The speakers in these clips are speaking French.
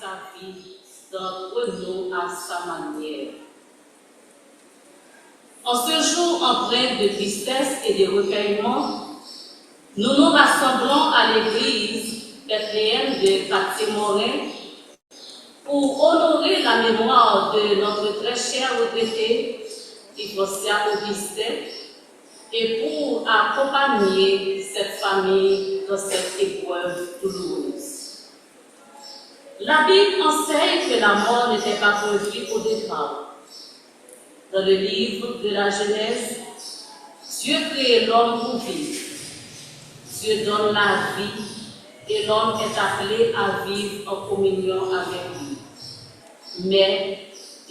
Sa vie d'entre nous à sa manière. En ce jour empreint de tristesse et de recueillement, nous nous rassemblons à l'église Bethléem de Quartier-Morin pour honorer la mémoire de notre très cher retraité, Yvosia Augustin, et pour accompagner cette famille dans cette épreuve douloureuse. La Bible enseigne que la mort n'était pas prévue au départ. Dans le livre de la Genèse, Dieu crée l'homme pour vivre. Dieu donne la vie et l'homme est appelé à vivre en communion avec lui. Mais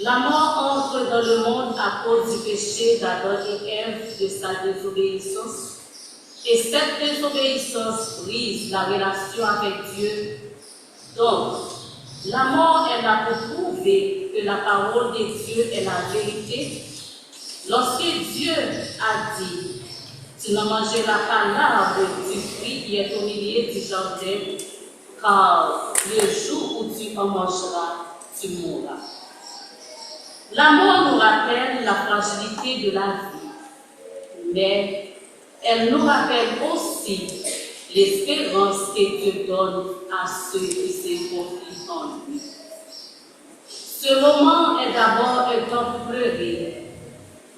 la mort entre dans le monde à cause du péché d'Adam et Ève, de sa désobéissance. Et cette désobéissance brise la relation avec Dieu. Donc, la mort est là pour prouver que la parole de Dieu est la vérité. Lorsque Dieu a dit, tu ne mangeras pas l'arbre du fruit qui est au milieu du jardin, car le jour où tu en mangeras, tu mourras. La mort nous rappelle la fragilité de la vie, mais elle nous rappelle aussi l'espérance que Dieu donne à ceux qui se confient en lui. Ce moment est d'abord un temps pour pleurer,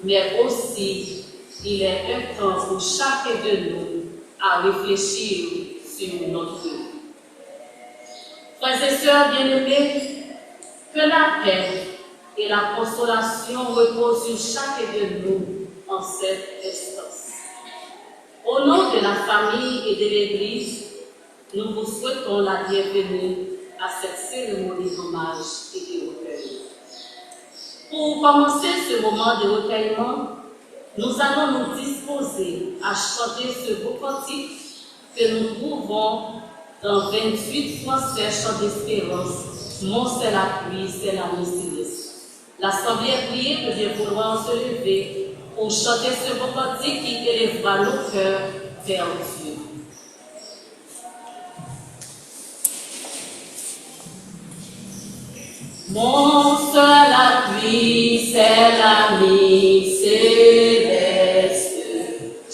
mais aussi il est un temps pour chacun de nous à réfléchir sur notre vie. Frères et sœurs bien-aimés, que la paix et la consolation reposent sur chacun de nous en cette instance. Au nom de la famille et de l'Église, nous vous souhaitons la bienvenue à cette cérémonie d'hommage et de recueillement. Pour commencer ce moment de recueillement, nous allons nous disposer à chanter ce beau cantique que nous trouvons dans 28 Français chants d'espérance. Mon seul appui, c'est la miséricorde. L'Assemblée est priée que Dieu vouloir se lever pour chanter ce beau cantique qui élèvera nos cœurs vers Dieu. Mon seul appui, c'est l'ami céleste,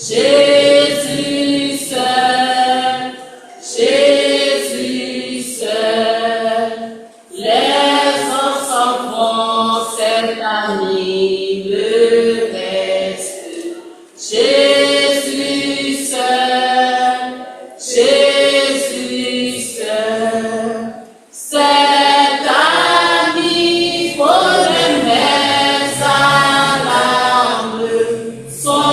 Jésus seul, Jésus seul, les enfants, cet ami le reste, Jésus seul, Jésus seul, cet ami pour les mères à l'arme, son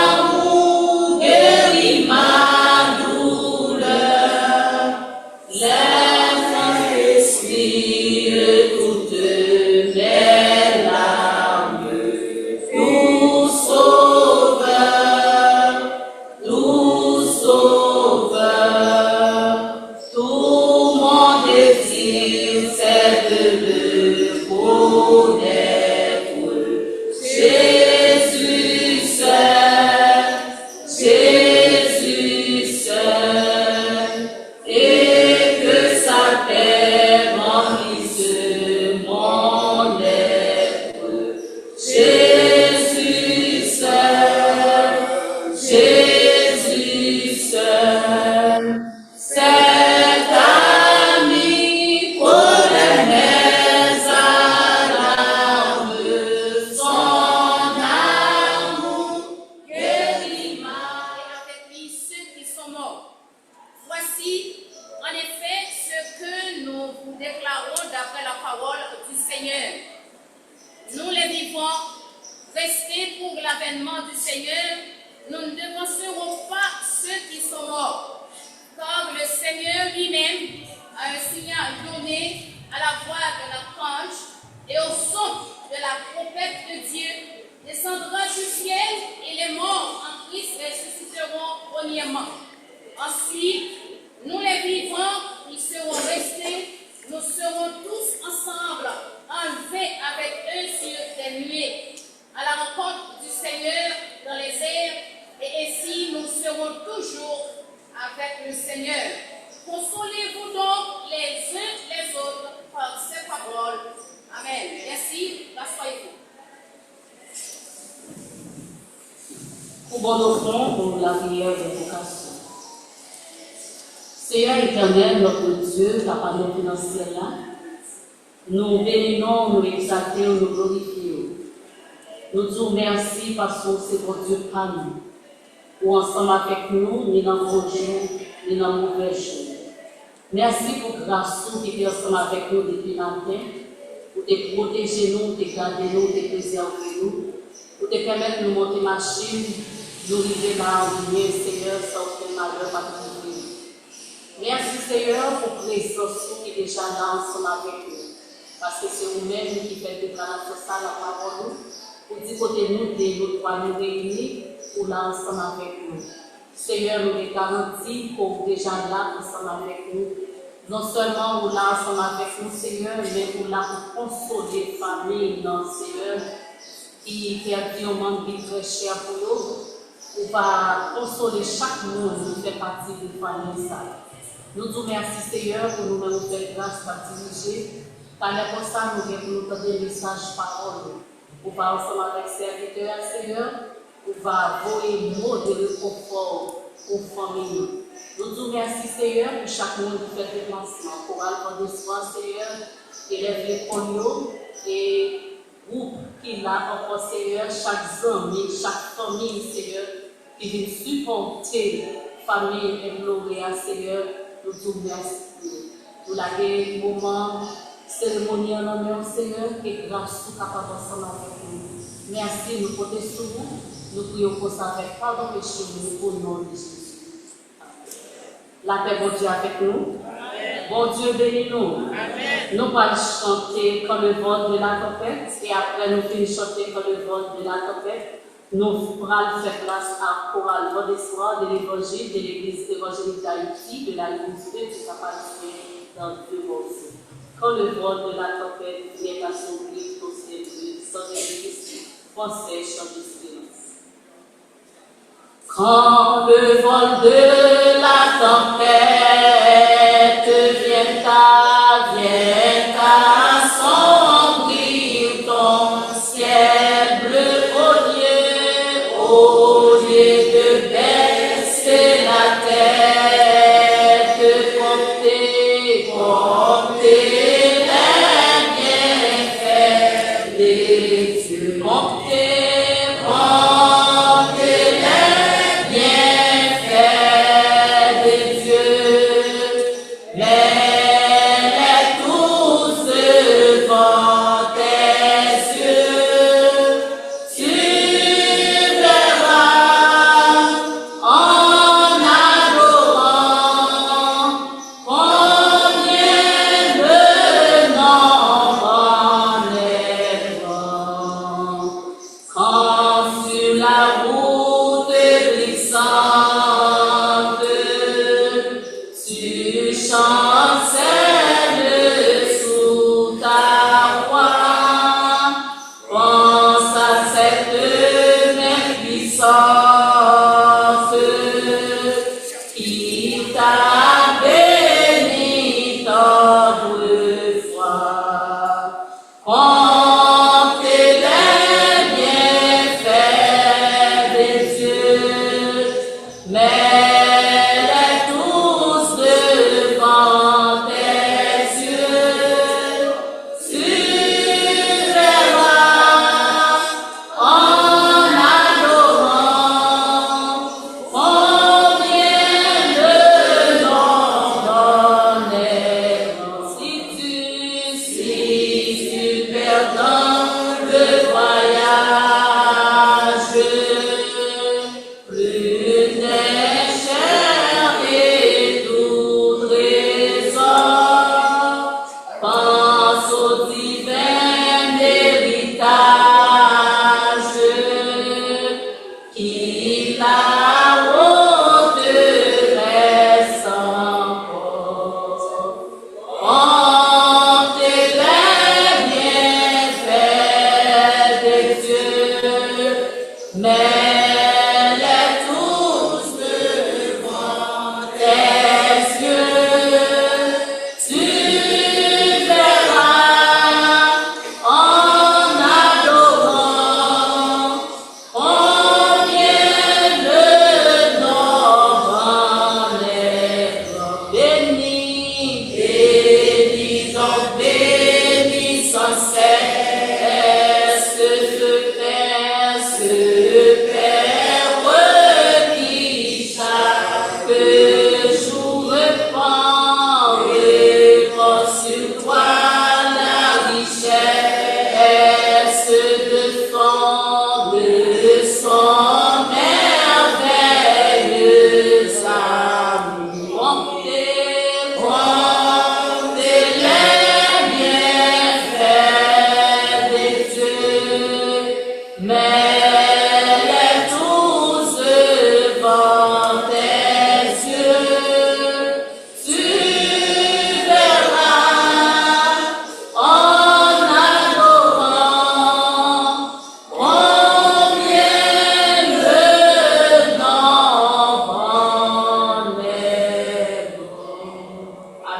amour guérit ma douleur, les respire toutes mes larmes, tout sauveur, tout mon désir c'est de le connaître. Jésus seul, Jésus seul, et que sa paix remplisse mon être. Jésus seul, Jésus seul, cet ami pour les mères à l'arme, son amour guérit ma. Et avec lui ceux qui sont morts. Voici en effet ce que nous vous déclarons d'après la parole du Seigneur. Nous les vivants, restés pour l'avènement du Seigneur, nous ne devancerons pas ceux qui sont morts, car le Seigneur lui-même a un signal donné à la voix de l'archange, et au son de la trompette de Dieu, descendra du ciel et les morts en Christ ressusciteront premièrement. Ensuite, nous les vivants qui serons restés, nous serons tous ensemble enlevés avec eux sur des nuées à la rencontre du Seigneur dans les airs, et ainsi nous serons toujours avec le Seigneur. Consolez-vous donc les uns les autres par ces paroles. Amen. Merci. Rassoyez-vous. Pour bon offrande pour la prière de vocation. Seigneur éternel, notre Dieu, la parole financière là, nous bénissons, nous exaltons, nous glorifions. Nous disons merci parce que c'est votre Dieu par nous. Ou ensemble avec nous, ni dans vos jours, ni dans mauvais jours. Merci pour grâce qui est ensemble avec nous depuis le matin, pour te protéger nous, te garder nous, te préserver nous, pour te permettre de nous monter machine, nous arriver là où bien, Seigneur, sans aucun malheur, pas de nous. Merci Seigneur pour la présence qui est déjà là ensemble avec nous. Parce que c'est vous-même qui faites déclaration ça, la parole, pour dire côté nous, nous trois nous réunis, pour là ensemble avec nous. Seigneur, nous les garantis pour déjà là ensemble avec nous. Non seulement pour là ensemble avec nous, Seigneur, mais pour là pour consoler les familles, non, Seigneur, qui perdent un moment de vie très cher pour nous. Pour consoler chaque monde qui fait partie de la famille. Nous vous remercions, Seigneur, pour nous faire grâce par diriger. Par rapport à ça, nous voulons nous donner des messages parole. Pour va ensemble avec serviteurs, Seigneur, pour va voler mot de réconfort aux familles. Nous vous remercions, Seigneur, pour chaque monde qui fait déplacement. Pour aller de soir, Seigneur, élève les cognos et groupe qui l'a encore, Seigneur, chaque ami, chaque famille, Seigneur, qui vient supporter la famille et gloire, Seigneur. Nous vous remercions pour la moment cérémonial en nom, Seigneur, que grâce soit capable ensemble avec nous. Merci, nous comptons sur vous. Nous prions pour ça avec pardon péché, nous au nom de Jésus. La paix, bon Dieu, avec nous. Amen. Bon Dieu, bénis-nous. Nous allons chanter comme le vent de la tempête, et après nous finissons chanter comme le vent de la tempête. Nous allons faire place à chorale vendredi de l'évangile de l'église évangélique d'Haïti, de la Ligue du Capacité dans deux mots. Quand le vol de la tempête vient à son grille au ciel bleu, sans difficile, pensez chant de silence. Quand le vol de la tempête vient à assombrir ton ciel bleu au lieu de baisser la tête, comptez. Mets-les tous devant tes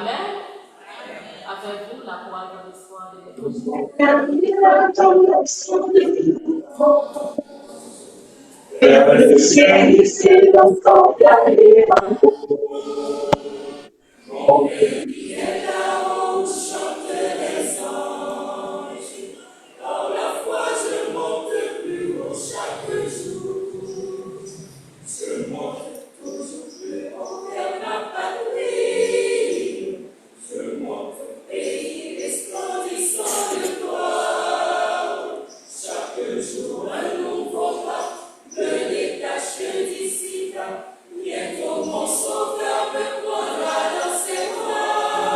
Amen. Avec vous, la parole de l'histoire de Bientôt mon sauveur me prendra dans ses bras.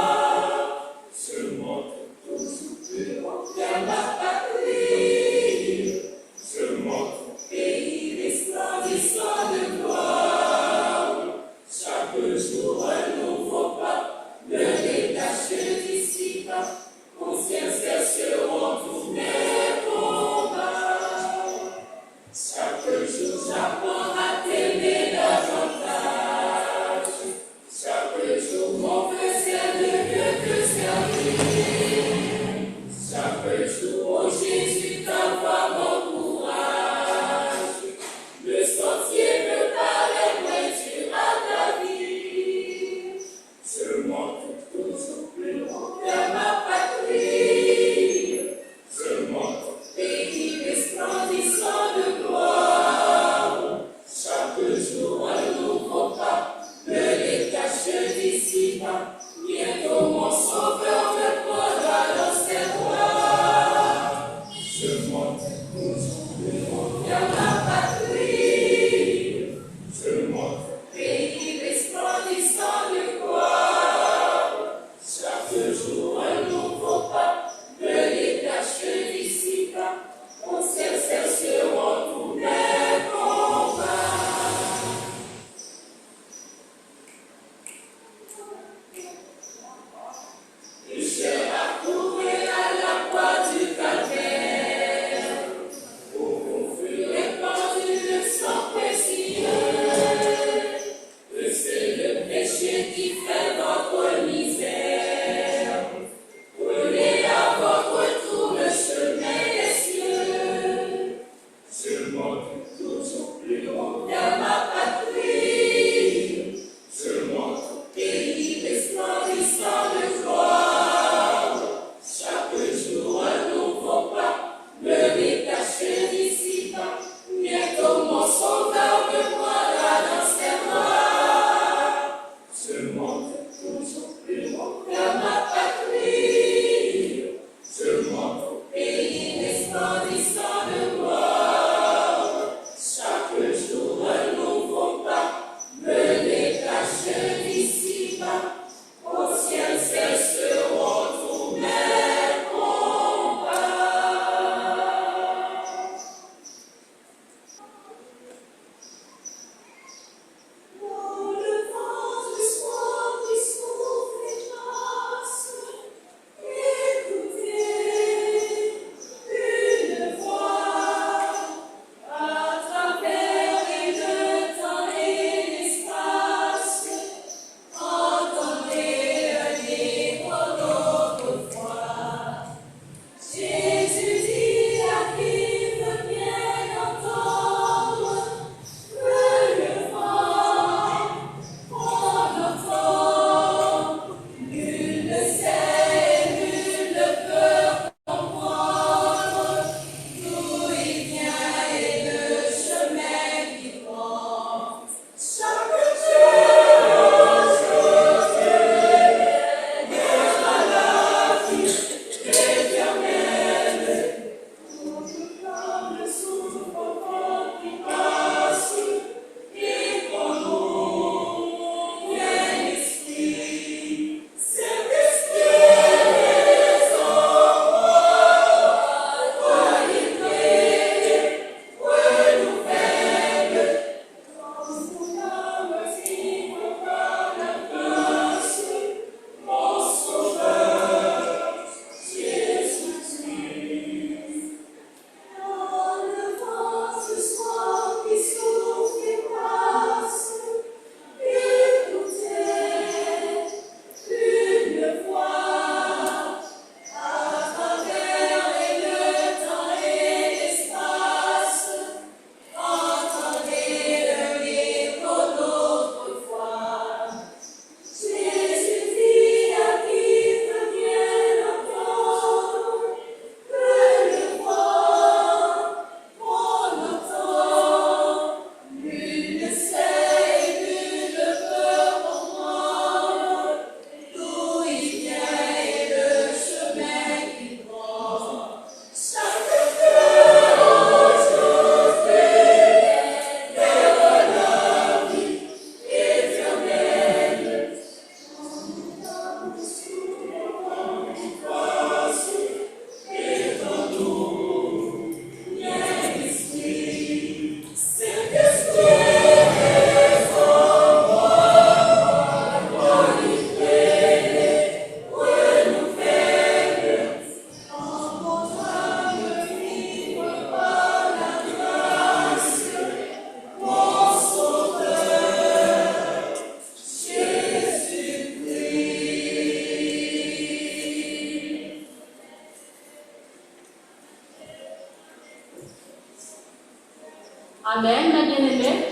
Amen, mes bien-aimés.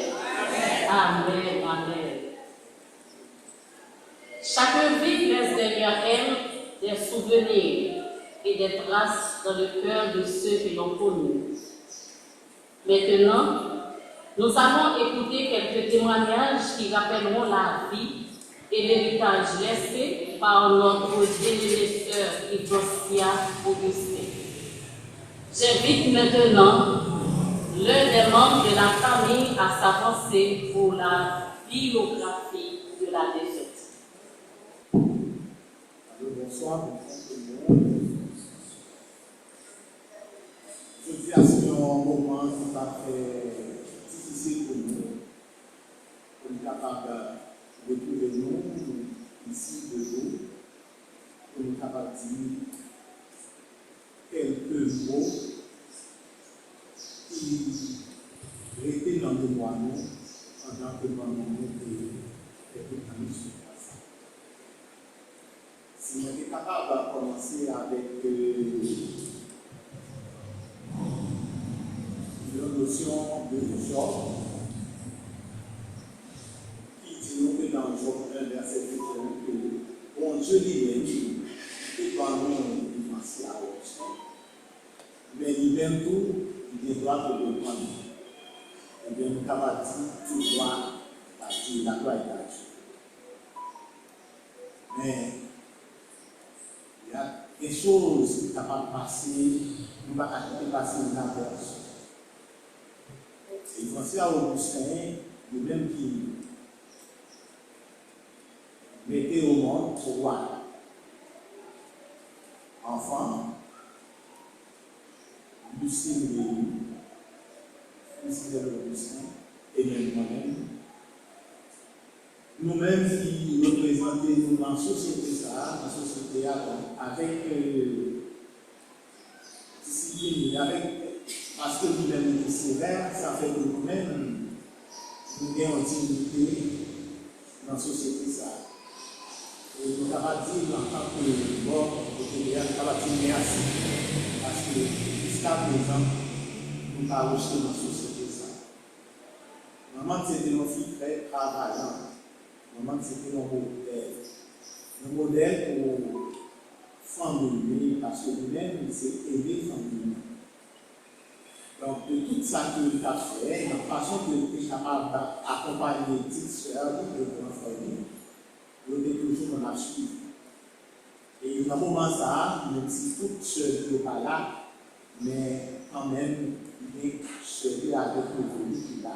Amen, amen. Chaque vie laisse derrière elle des souvenirs et des traces dans le cœur de ceux qui l'ont connue. Maintenant, nous allons écouter quelques témoignages qui rappelleront la vie et l'héritage laissé par notre bien-aimée sœur Idosia Augustin. J'invite maintenant l'un des membres de la famille à s'avancer pour la biographie de la défunte. Bonsoir, tout le monde. Je dis à ce moment tout à fait difficile pour nous, pour être capable de retrouver nous ici de jour, pour nous capable de dire quelques mots qui étaient dans le mémoire nous pendant que nous étions sur place. Si on est capable de commencer avec une notion de Job, qui dit nous que dans Job 1, verset 21, que bon Dieu lui-même, et par nous, il pense à autre. Mais lui-même tout, il doit te comprendre. Et bien, nous avons dit, tu dois partir, la gloire est à Dieu. Mais, il y a des choses qui sont capables de passer, nous ne pouvons pas passer une averse. Et pensez à Augustin, lui-même qui mettait au monde au roi. Enfant, Lucien de Augustin, et même moi-même, nous-mêmes qui représentons dans la société, avec discipline, parce que nous-mêmes sommes sévères, ça fait que nous-mêmes, nous avons une dignité dans la société. Et nous avons dit en tant que mort, nous avons dit merci, parce que jusqu'à présent, nous avons rejeté dans la société. Maman, c'était une fille très travaillante. Maman, c'était un modèle pour famille, parce que nous-mêmes, c'est aider famille. Donc, de tout ça que tu as fait, la façon que tu es capable d'accompagner les petites soeurs de grandes familles, nous sommes toujours dans la suite. Et dans ce moment, ça, nous sommes toutes seules qui ne sont pas là, mais quand même, il est seul avec le volume qu'il a.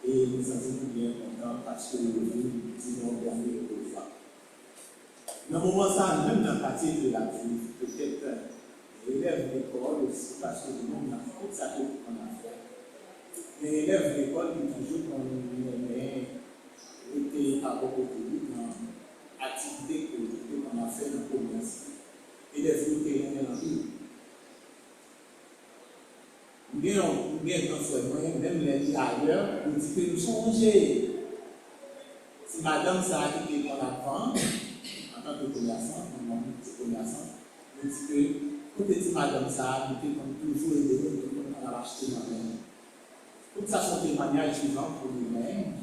Et nous sommes bien contents parce que nous disons dernier pour le faire. Dans ce moment, ça, même dans le quartier de la vie, peut-être élèves d'école aussi, parce que nous avons tout ça qu'on a fait. Les élèves d'école qui toujours qu'on aimait était à beaucoup de dans l'activité qu'on a fait dans le commerce. Et les autres qui ont dans la vie. Nous avons même les ailleurs, nous disons que nous songez. Si madame ça a quitté mon enfant, en tant que commerçant, nous disons que pour petit madame ça, nous avons toujours aidé nous à acheter nous-mêmes. Tout ça sont témoignages vivants pour nous-mêmes,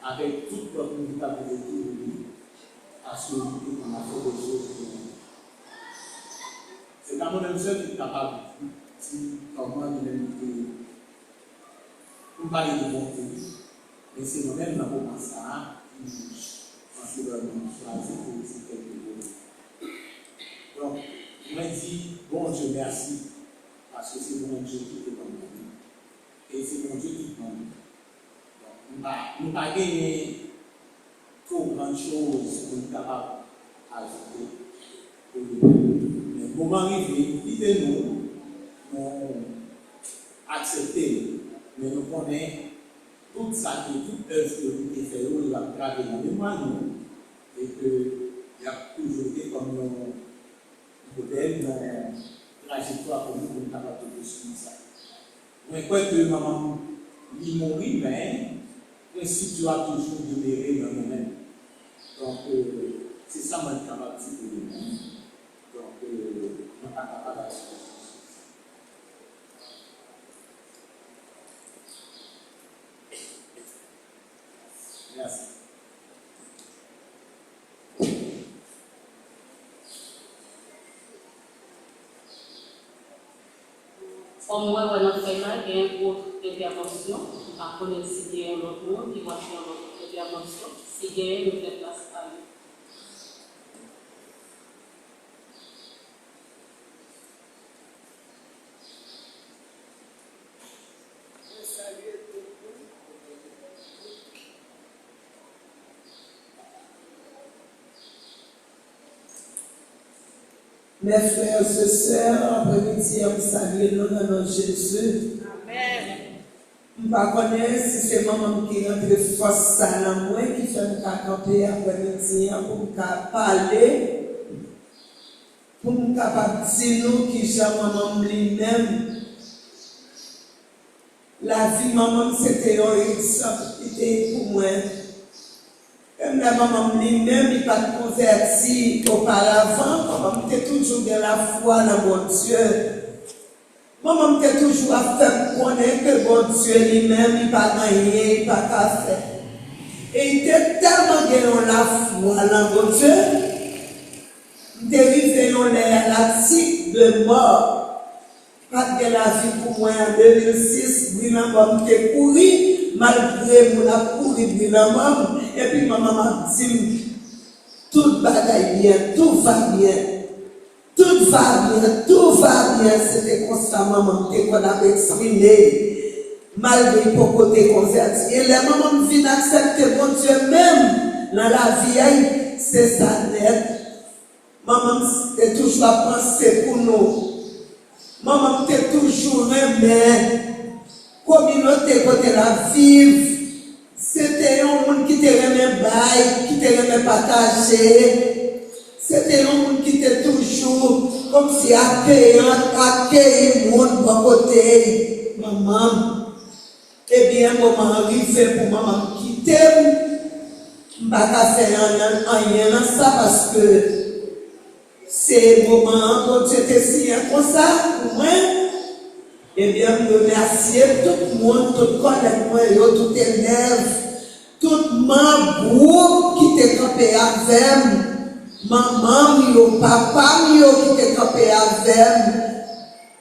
avec toute notre véritable de lui, parce que nous a fait des choses pour nous. C'est quand même seul qui est capable de dire comment nous nous parler de bonté. Mais c'est nous-mêmes dans le moment ça qui considérablement choisi pour aussi quelque chose. Donc, je me dis, bon Dieu, merci, parce que c'est bon Dieu qui te donne la vie. Et c'est bon Dieu qui te donne. Donc, nous ne pas gagner trop grandes choses pour nous capables d'ajouter. Mais le moment arrivé, dites-nous, nous accepter, mais nous connaissons tout ça, toute œuvre que vous avez fait, nous avons gravé dans la mémoire, et qu'il y a toujours été comme un modèle, une trajectoire pour nous capables de suivre ça. Mais quoi que maman, il mourit, mais le principe doit toujours demeurer dans nous-mêmes. Donc, c'est ça mon capable de dire pour nous-mêmes. Donc, nous sommes capables de faire. Merci. Comme moi, on a fait là, il y a une autre intervention. Par contre, s'il y a un autre monde qui va faire une autre intervention, s'il y a une autre place à lui. Mes frères et sœurs, après-midi, on salue le nom de Jésus. Amen. Je ne sais pas si c'est maman qui rentre force à la moi qui fait me camper après-midi pour me parler, pour me capable dire nous qui j'ai maman lui-même. La vie maman c'était un exemple pour moi. Comme la maman lui-même, il n'a pas converti auparavant, maman était toujours de la foi dans mon Dieu. Maman était toujours à faire connaître que mon Dieu lui-même, il n'a pas gagné, il n'a pas fait. Et il était tellement gagné la foi dans mon Dieu, il était arrivé dans la tique de mort. Pas de la vie pour moi en 2006, Brinamam était couru, malgré mon a couru Brinamam, et puis maman m'a dit, tout bagaille bien, tout va bien, tout va bien, tout va bien, c'était constamment maman qu'on avait exprimé, malgré pour côté converti. Et la maman vient accepter mon Dieu même dans la vie, c'est ça net. Maman est toujours à penser pour nous. Maman était toujours aimée. Communauté côté la vive. C'était un monde qui était aimé bail, qui était aimé partager. C'était un monde qui était toujours comme si accueillir le monde de côté. Maman. Eh bien, maman arrivé pour maman quitter. Je ne vais pas faire rien dans ça parce que c'est le moment où j'étais signé comme ça, pour moi. Eh bien, je remercie tout le monde, tout le collègue, tout élève, tout mon groupe qui était campé avec maman, papa, qui était campé avec.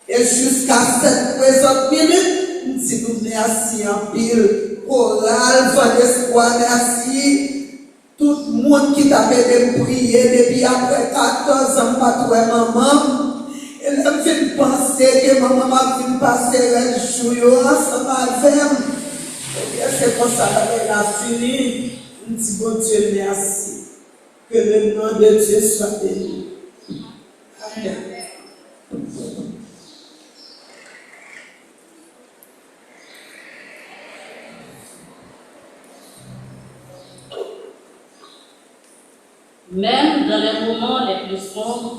Et jusqu'à cette présente minute, je dis merci en pile. Chorale, Voix d'Espoir, merci. Tout le monde qui t'a fait de prier depuis après 14 ans, pas toi maman. Et là, je viens de penser que maman m'a fait passer le jour ensemble avec elle. Et bien, c'est comme ça qu'elle a fini. Je dis, bon Dieu, merci. Que le nom de Dieu soit béni. Amen. Même dans les moments les plus sombres,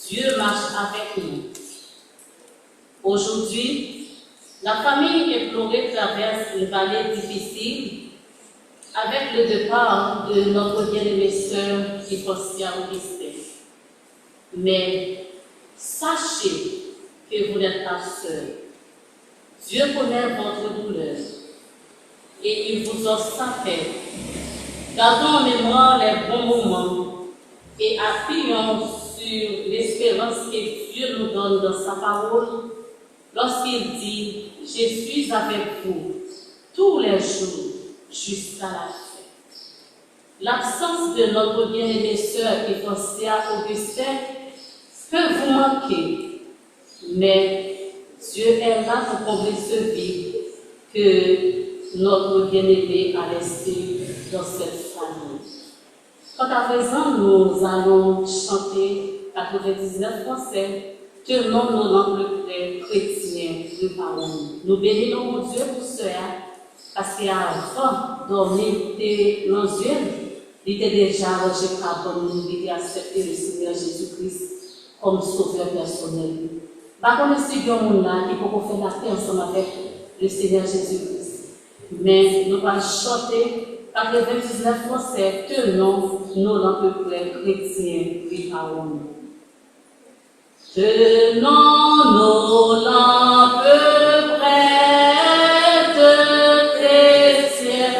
Dieu marche avec nous. Aujourd'hui, la famille éplorée traverse une vallée difficile avec le départ de notre bien-aimée sœur Hypostia Augustin. Mais sachez que vous n'êtes pas seul. Dieu connaît votre douleur et il vous offre sa paix. Gardons en mémoire les bons moments et appuyons sur l'espérance que Dieu nous donne dans sa parole lorsqu'il dit « Je suis avec vous tous les jours jusqu'à la fin ». L'absence de notre bien-aimée sœur Hypostia Augustin peut vous manquer, mais Dieu est là pour combler ce vide que notre bien-aimé a laissé dans cette famille. Quant à présent, nous allons chanter 99 français, tenons nos langues chrétiens de parole. Nous bénissons mon Dieu pour cela, parce qu'avant dormir dans Dieu, il était déjà arrangé par nous, il était accepté le Seigneur Jésus-Christ comme sauveur personnel. Par contre, si Dieu est là, il faut faire la paix ensemble avec le Seigneur Jésus-Christ. Mais nous allons chanter 99 français, tenons nos lampes chrétiens et parole. Tenons nos lampes prêtes chrétiens.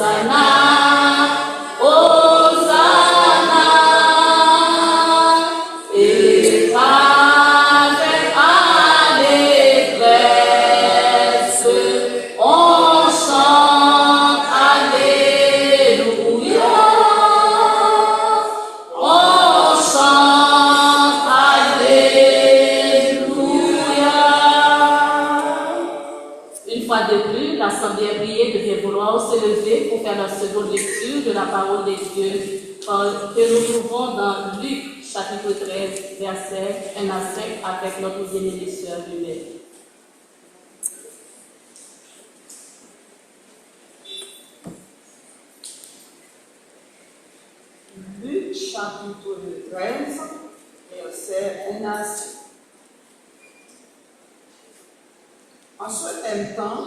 Hosanna, Hosanna, et avec allégresse, on chante Alléluia, on chante Alléluia. Une fois de plus, l'assemblée priée devait vouloir se lever pour faire la seconde lecture de la parole de Dieu que nous trouvons dans Luc chapitre 13, versets 1 à 5 avec notre bien-aimée sœur Lumel. Luc chapitre 13, verset 1 à 5. En ce même temps,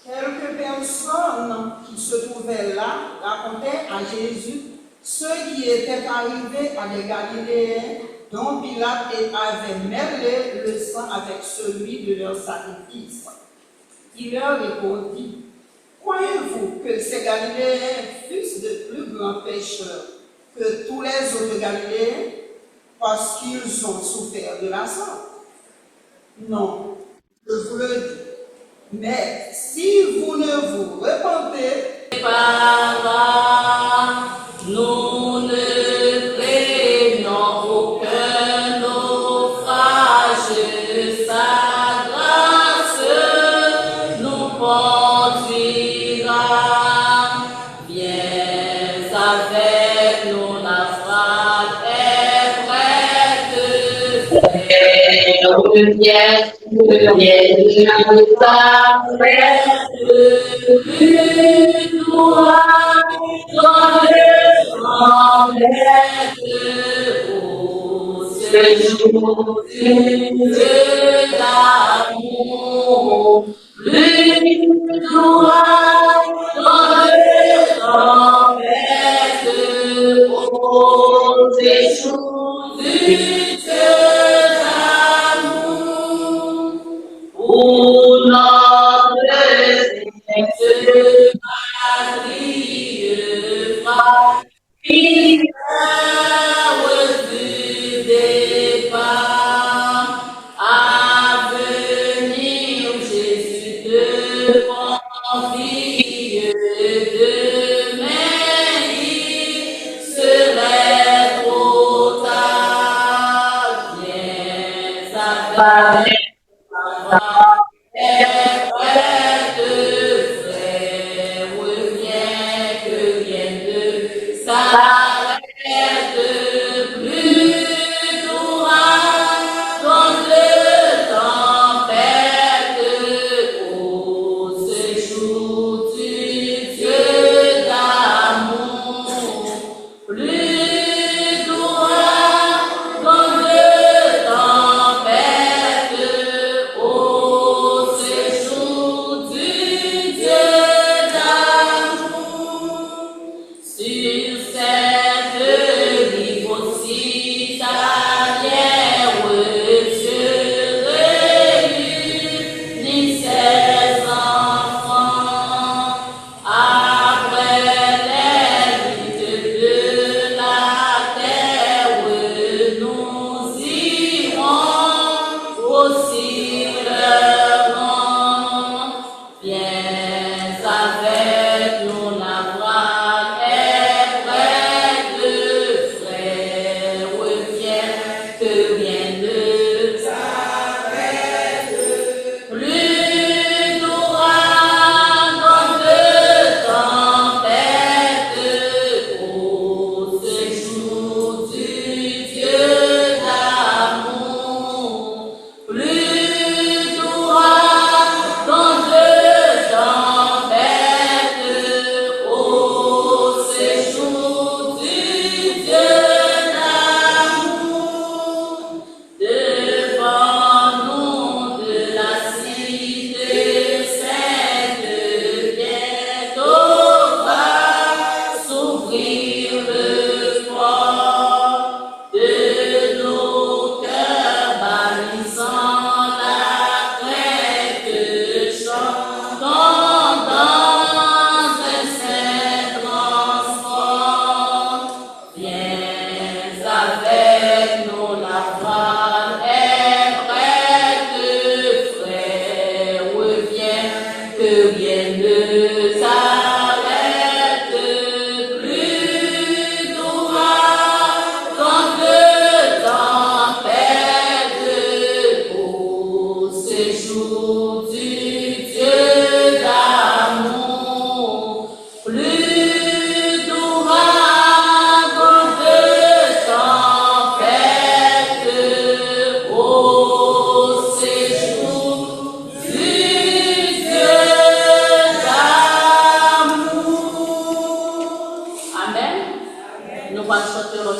quelques personnes qui se trouvaient là racontaient à Jésus ceux qui étaient arrivés à des Galiléens dont Pilate avait mêlé le sang avec celui de leur sacrifice. Il leur répondit: croyez-vous que ces Galiléens fussent de plus grands pécheurs que tous les autres Galiléens parce qu'ils ont souffert de la sorte? Non, je vous le dis. Mais si vous ne vous repentez, Nous ne craignons aucun naufrage, sa grâce nous conduira. Viens avec nous, la frappe est prête. Viens que rien ne s'arrête.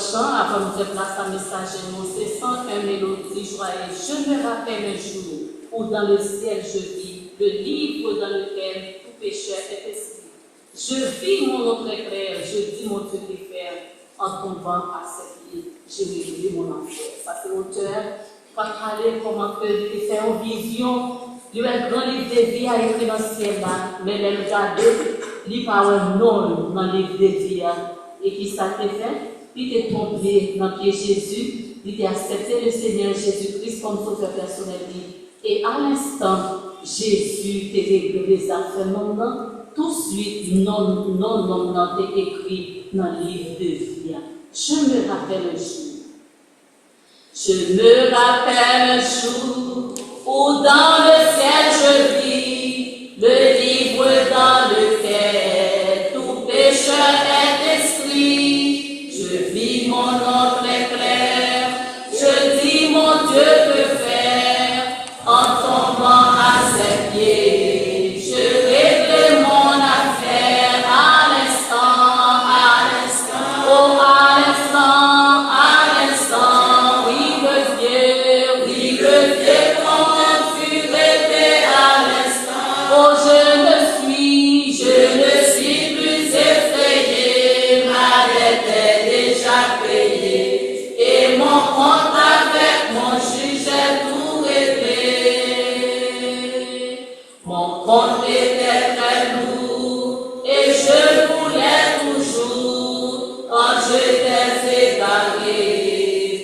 chant, avant de faire place à message, c'est sans un mélodie joyeuse. Je me rappelle un jour où dans le ciel je vis le livre dans lequel tout pécheur est écrit. Je vis mon autre frère, je dis mon Dieu qui fait, en tombant à ses pieds, j'ai révélé mon enfer. Ça c'est l'auteur, quand il comment il fait une vision, il a un grand livre de vie à écrire dans le ciel là, mais il regarde, il parle un nom dans le livre de vie. Et qui ça t'a fait? Il est tombé dans le pied de Jésus, il a accepté le Seigneur Jésus-Christ comme sauveur personnel. Et à l'instant, Jésus t'a réglé les affaires non, tout de suite, non, t'es écrit dans le livre de vie. Je me rappelle un jour. Je me rappelle un jour où dans le ciel je vis le livre dans lequel tout pécheur est inscrit. Je vis mon nom très clair, je dis mon Dieu peut faire en tombant à ses pieds. Je règle mon affaire à l'instant, oh à l'instant, oui le vieux quand fut rêvé à l'instant. Oh je ne suis plus effrayé, ma dette est déjà payée, et mon compte avec mon juge est tout réglé. Mon compte était très lourd, et je voulais toujours, quand je t'ai égaré,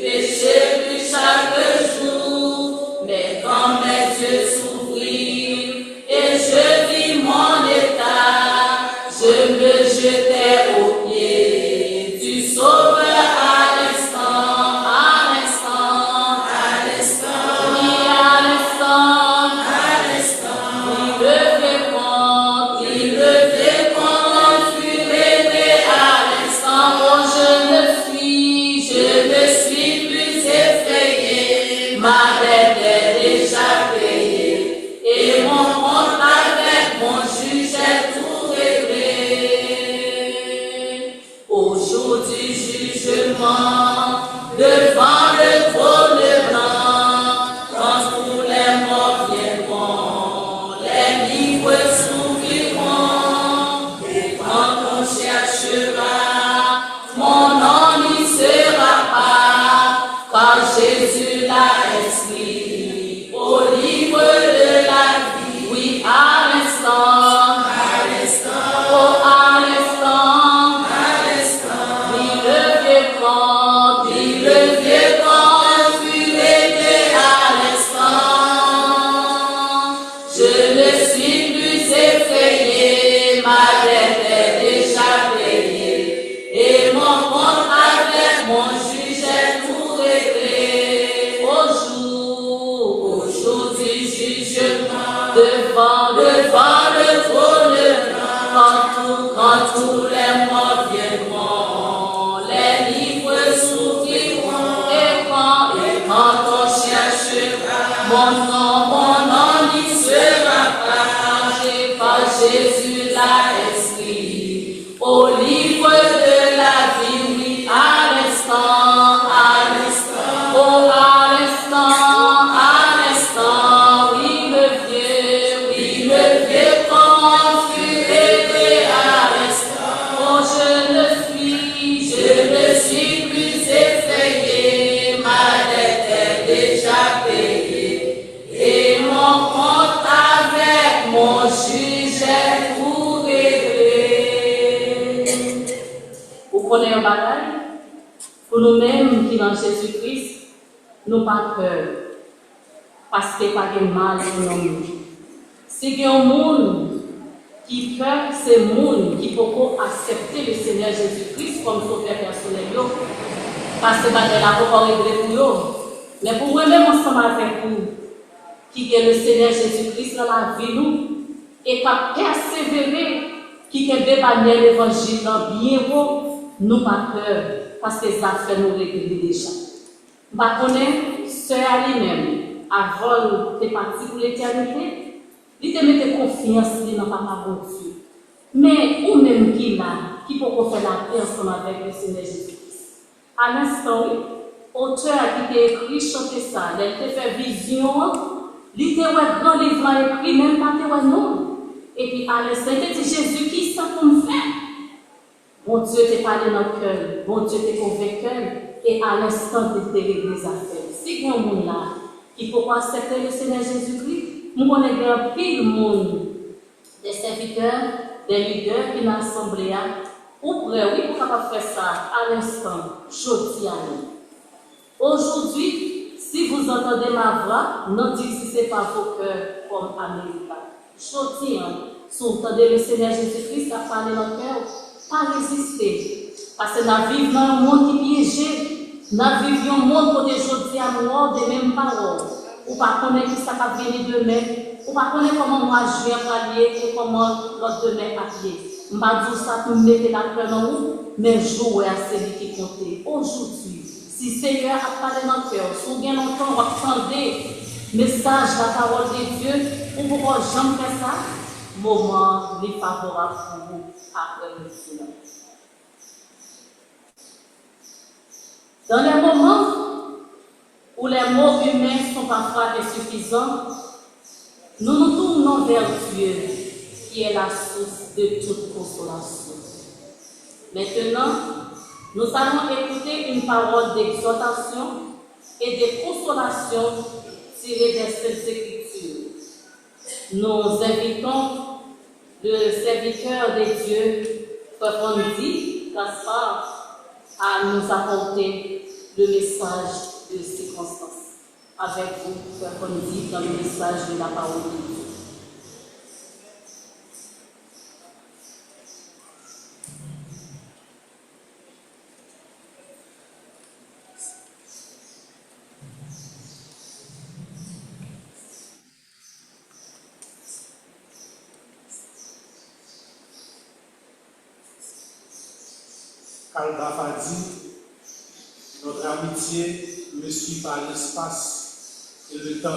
pécher plus chaque jour. Mais quand mes yeux s'ouvrirent, et je vis mon état, je me jetais aux pieds du Sauveur à l'instant, oui à l'instant, il devait quand fut rêvé à l'instant. Oh je ne suis plus effrayé, ma dette est déjà payée, et mon compte avec mon juge est tout réglé. Au jour du jugement, devant le trône blanc, quand tous les morts viendront, les livres s'ouvriront, et quand on cherchera, mon nom n'y sera pas, car Jésus l'a inscrit au livre de la vie. Oui, à l'instant, oh à l'instant, oui le vieux quand fut rêvé à l'instant. Je ne suis plus effrayé, ma dette est déjà payée, et mon compte avec mon juge est tout réglé. Au jour du jugement, devant le trône blanc, quand tous les morts viendront, les livres s'ouvriront, et quand on cherchera, mon nom n'y sera pas, car Jésus l'a inscrit au livre de la vie. Oui, à l'instant, oh à l'instant, oui le vieux quand fut rêvé à l'instant. Oh je ne suis plus effrayé, ma dette est déjà payée, et mon compte avec mon juge est tout réglé. Vous connaissez un bagage? Pour nous-mêmes qui dans Jésus-Christ, nous pas peur, parce qu'il n'y a pas de mal pour nous. Si il y a un monde qui peur, c'est le monde qui peut accepter le Seigneur Jésus-Christ comme sauveur personnel, parce que c'est la pour régler pour eux. Mais pour vous-même ensemble avec vous, qui est le Seigneur Jésus-Christ dans la vie, nous, et pas persévérer, qui est débanner l'évangile dans bien haut, nous pas peur, parce que ça fait nous régler déjà. Nous connaissons sœur à lui-même, avant de partir pour l'éternité, il te mette confiance dans Papa bon Dieu. Mais ou même qui là, qui peut faire la paix ensemble avec le Seigneur Jésus-Christ. À l'instant, auteur qui t'a écrit, chanter ça, elle t'a fait vision, il t'a grand livre écrit, même pas t'a non. Et puis à l'instant, il dit Jésus, qui ça pour me faire? Bon Dieu t'a parlé dans le cœur, bon Dieu t'a convaincu, et à l'instant, il t'a réglé les affaires. Si il y a un monde là, qui peut accepter le Seigneur Jésus-Christ, nous connaissons un pile monde, des serviteurs, des leaders qui dans l'assemblée, ou prêt, oui, pour capable faire ça à l'instant, jeudi à nous. Aujourd'hui, si vous entendez ma voix, ne dites si ce n'est pas vos cœurs comme Américains. Jeudi, si vous entendez le Seigneur Jésus-Christ à parler dans le cœur, pas résister. Parce que nous vivons dans un monde qui est piégé. Nous vivons dans un monde où aujourd'hui à nous des mêmes paroles. Ou pas connaître qui ça va venir demain. Ou pas connaître comment moi je viens parler et comment l'autre demain a pied. Je ne vais pas dire ça pour mettre la peur dans vous, mais jouer à celui qui compte. Aujourd'hui, si le Seigneur a parlé dans le cœur, si vous bien longtemps vous attendez le message, la parole de Dieu, ou vous ne jamais faire ça, moment est favorable pour vous après le silence. Dans les moments où les mots humains sont parfois insuffisants, nous nous tournons vers Dieu, qui est la source de toute consolation. Maintenant, nous allons écouter une parole d'exhortation et de consolation tirée des Saintes Écritures. Nous invitons le serviteur de Dieu, Frère Fondi, Gaspard, à nous apporter le message de circonstance. Avec vous, Frère Fondi, dans le message de la parole de Dieu. Calbaf a dit, notre amitié ne suit pas l'espace et le temps.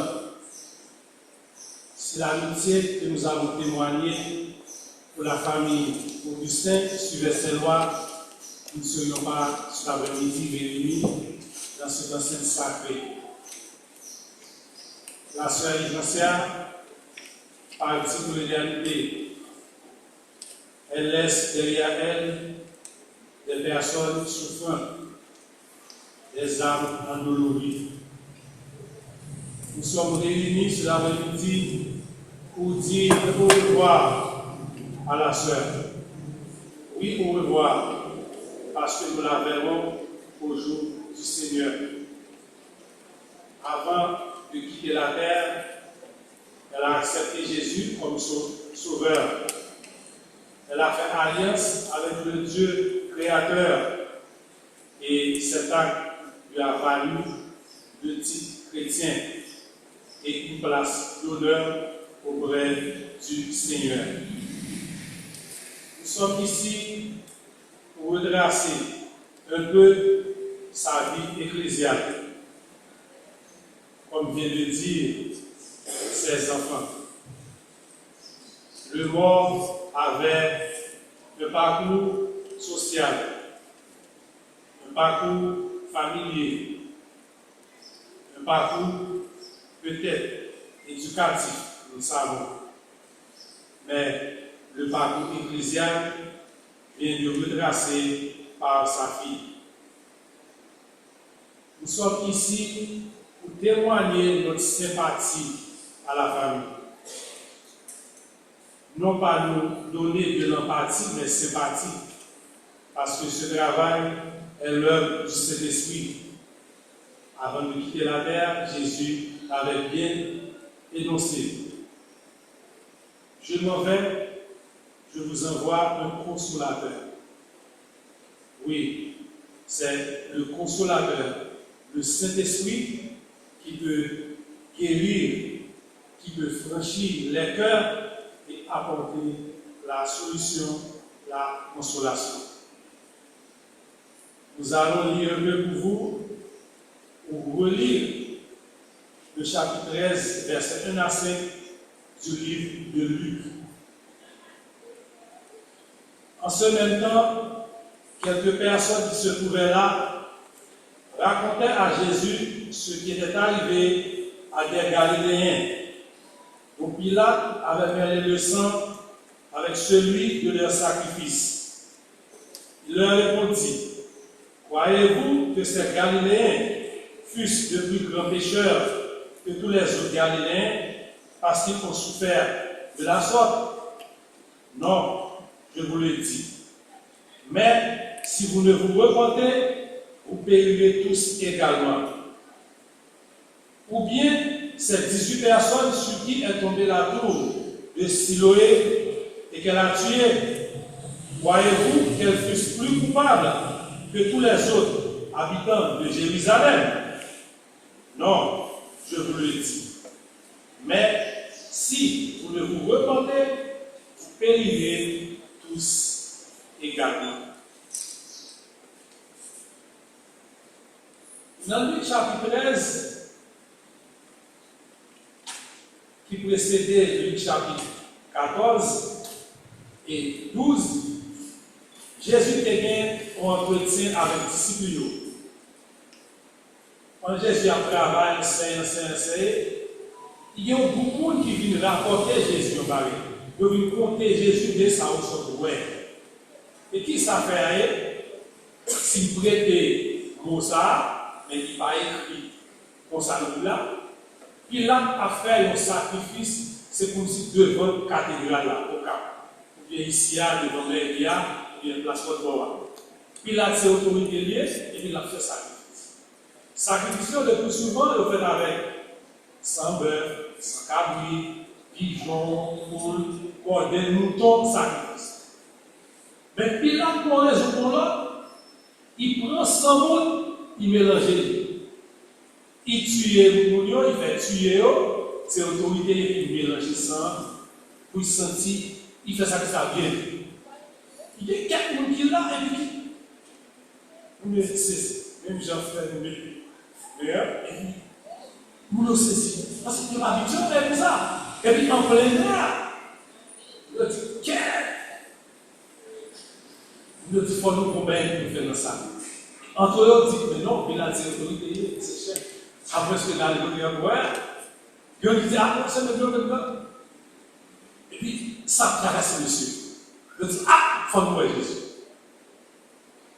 Si l'amitié que nous avons témoignée pour la famille Augustin suivait ces lois, nous ne serions pas sur l'après-midi réunis dans cette enceinte sacrée. La sœur Ignacia partit pour l'éternité. Elle laisse derrière elle des personnes souffrantes, des âmes endolories. Nous sommes réunis sur l'après-midi pour dire au revoir à la sœur. Oui, au revoir, parce que nous la verrons au jour du Seigneur. Avant de quitter la terre, elle a accepté Jésus comme son sauveur. Elle a fait alliance avec le Dieu créateur et cet acte lui a valu le titre chrétien et une place d'honneur auprès du Seigneur. Nous sommes ici pour retracer un peu sa vie ecclésiale, comme vient de dire ses enfants. Le mort avait un parcours social, un parcours familier, un parcours peut-être éducatif, nous le savons. Mais le parcours ecclésial vient de retracer par sa fille. Nous sommes ici pour témoigner notre sympathie à la famille. Non pas nous donner de l'empathie, mais sympathie. Parce que ce travail est l'œuvre du Saint-Esprit. Avant de quitter la terre, Jésus avait bien énoncé. Je m'en vais, je vous envoie un consolateur. Oui, c'est le consolateur, le Saint-Esprit qui peut guérir, qui peut franchir les cœurs et apporter la solution, la consolation. Nous allons lire un peu pour vous, ou relire le chapitre 13, versets 1 à 5 du livre de Luc. En ce même temps, quelques personnes qui se trouvaient là racontait à Jésus ce qui était arrivé à des Galiléens. Donc Pilate avait mêlé le sang avec celui de leur sacrifice. Il leur répondit, croyez-vous que ces Galiléens fussent de plus grands pécheurs que tous les autres Galiléens parce qu'ils ont souffert de la sorte? Non, je vous le dis. Mais si vous ne vous repentez, vous périrez tous également. Ou bien ces 18 personnes sur qui est tombée la tour de Siloé et qu'elle a tué, croyez-vous qu'elles fussent plus coupables que tous les autres habitants de Jérusalem? Non, je vous le dis. Mais si vous ne vous repentez, vous périrez tous également. Dans Luc chapitre 13, qui précédait Luc chapitre 14 et 12, Jésus était en entretien avec les disciples. Quand Jésus a travaillé, il y a beaucoup de gens qui viennent rapporter Jésus au baril. Ils viennent compter Jésus de sa hausse. Et qui ça fait? S'il prêtait comme ça, mais il n'a pas écrit comme ça là. Pilate a fait un sacrifice, c'est comme si devant la cathédrale là, au cap. Ou bien ici, devant l'Elia, ou bien place Côte-Bois. Pilate s'est autorisé lié et il a fait sacrifice. Sacrifice, le plus souvent, il fait avec sans bœuf, sans cabri, pigeon, poule, cordel, mouton, sacrifice. Mais Pilate, pour raison pour l'autre, il prend 100 monde, il mélange. Il tue les gens, il fait tuer, c'est l'autorité qui mélange ça, pour sentir, il fait ça que ça vient. Il y a quelqu'un qui est là, et puis, mais c'est même Jean-Frère, mais, et puis, nous le saisissons. Parce que l'habitude est comme ça. Et puis, en plein air, il dit, qu'est-ce? Il dit, il faut nous convaincre de faire ça. Entre eux, il dit, mais non, il a dit, l'autorité, c'est cher. Après ce que là, il dit, ah, non, c'est le Dieu. Et puis, ça traverse monsieur. Il dit, ah, il faut nous voir Jésus.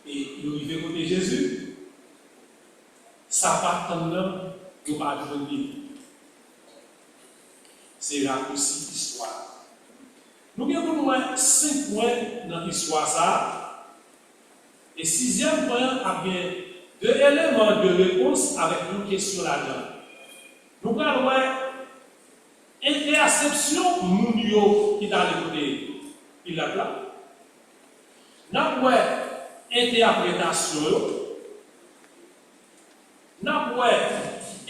Et il arrive côté Jésus. Ça part comme là, nous pas devenir. C'est raccourci l'histoire. Nous avons moins 5 points dans l'histoire ça. Et 6e point, a bien 2 éléments de réponse avec une question là-dedans. Nous allons voir interception mounio qui t'a l'écouté. Il l'a là. Nous allons voir interprétation. Nous allons voir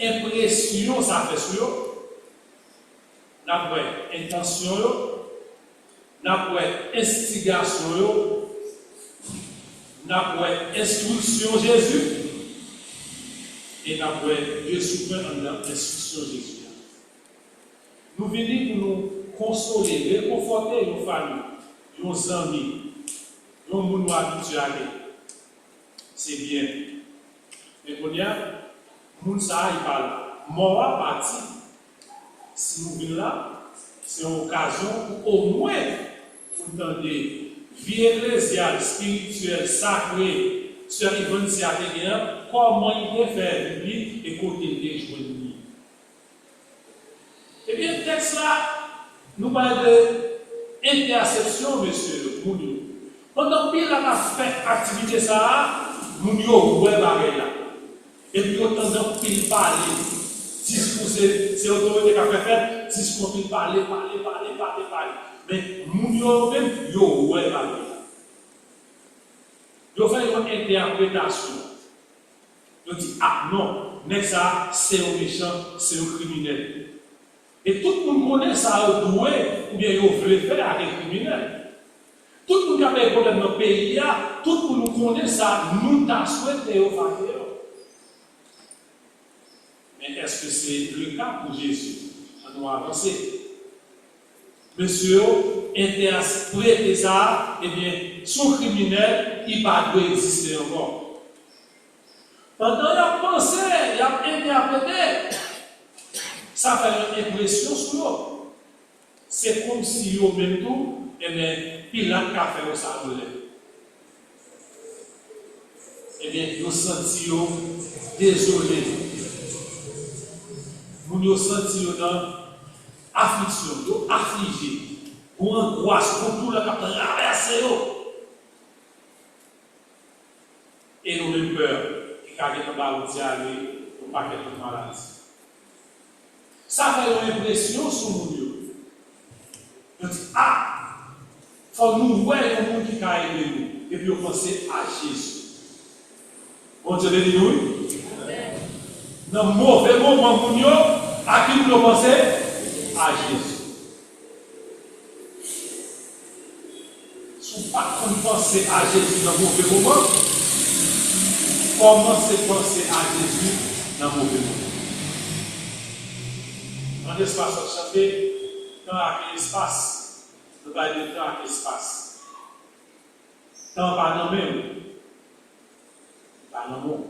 impression, ça fait sur. Nous allons voir intention. Nous allons voir instigation. Nous avons instruction Jésus et nous avons deux souverains en instruction Jésus. Nous venons pour nous consoler, réconforter nos familles, nos amis, nos gens habitués. C'est bien. Mais pour dire, nous savons parler. Mort à partir. Si nous venons là, c'est une occasion pour au moins vous entendre. Vie ecclésiale, spirituelle, sacrée, sur Yvonne Siatéguéen, comment il peut faire biblique et côté des joignes. Eh bien, le texte là, nous parlons d'interception, monsieur, pour nous. Pendant qu'il a fait activité ça, nous avons ouais barré là. Et puis, autant qu'il parle, discours, c'est l'autorité qui a fait, discours, il parle. Mais nous même, yo ouais pas. Yo fait une interprétation. Yo dit ah non, mais ça c'est un méchant, c'est un criminel. Et tout le monde connaît ça doué ou bien yo veut faire avec un criminel. Tout le monde qui a des problèmes dans le pays, tout le monde connaît ça, nous t'a souhaité au faire. Mais est-ce que c'est le cas pour Jésus? On doit avancer. Monsieur interprète ça, eh bien, son criminel, il ne doit pas exister encore. Pendant qu'il a pensé, il a interprété, ça fait une impression sur eux. C'est comme si au même tout, Pilate a fait ça. Eh bien, ils ont senti désolé. Nous ont senti dans affliction, affligé, pour angoisse, pour tout le qui a traversé. Et nous avons peur qu'il y ait un baroudi aller au paquet de maladies. Ça fait une impression sur nous. Je dis, il faut nous voir le monde qui a aidé nous. Et puis on pense à Jésus. Bon Dieu béni nous. Dans le mauvais moment, à qui nous pensons? À Jésus. Si vous ne pensez pas à Jésus dans le mauvais moment, commencez à penser à Jésus dans le mauvais moment. En espace de chanter, temps avec l'espace, nous allons dire temps avec l'espace. Temps pas dans le même, pas dans le monde.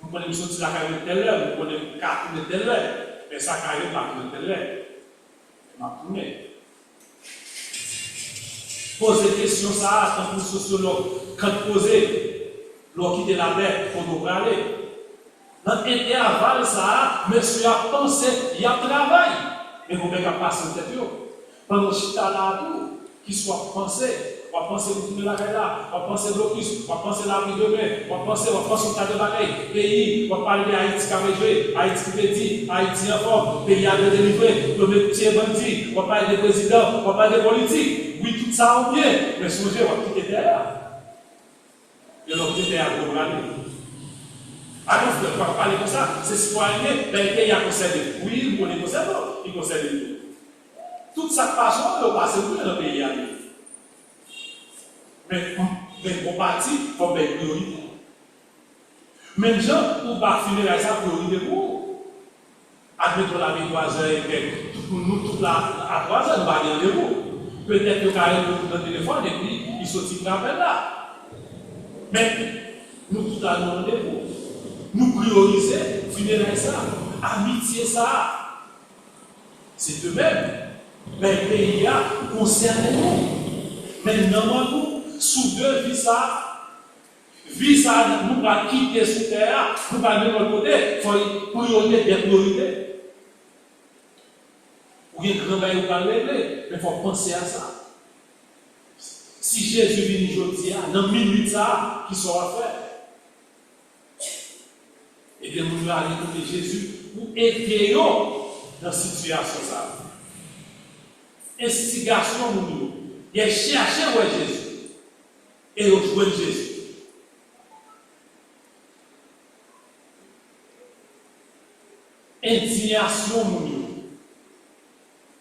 Nous connaissons sortir la carrière de telle heure, nous connaissons carte de telle heure, mais ça carrière pas de telle heure. Ma tournée. Poser des questions, ça, tant pour sociologue, quand poser, l'on quitte la terre, pour nous parler. Dans l'intervalle, ça, monsieur a pensé, il a travaillé, mais vous pouvez passer en tête. Pendant que je suis là, qu'il soit pensé. On va penser au tourner la caille là, on va penser au blocus, on va penser à la vie demain, on va penser au tas de bagailles, pays, on va parler d'Haïti qui a joué, Haïti qui dit, Haïti en forme, pays à délivrer, le métier bandit, on va parler des présidents, on va parler des politiques. Oui, tout ça en bien, mais songez, on va quitter terre. Et on va quitter terre pour regarder. Alors, on va parler comme ça, c'est citoyen, ben, le pays a concédé. Oui, on est concédé, il concède tout. Tout ça passe, on va passer où dans le pays. Mais on partit comme une priorité. Même gens, pour pas finir avec ça, priorité pour. Admettons la vie 3 heures et quelques. Pour nous, toute à 3 heures, nous allons aller rendez-vous. Peut-être que carré dans le téléphone et puis il sortit de l'appel là. Mais nous, tout à nous rendez-vous. Nous prioriser, finir avec ça. Amitié, ça. C'est de même. Mais le pays a concerné nous. Mais normalement, sous deux vie ça, nous allons quitter sous terre, nous allons de l'autre côté, il faut priorité des priorités. Ou bien grand bail ou pas régler, mais il faut penser à ça. Si Jésus vient aujourd'hui, dans minute ça, qui sera fait. Et bien nous allons écouter Jésus pour aider dans cette situation ça. Instigation nous. Il a cherché Jésus. Et au jouer Jésus. Indignation,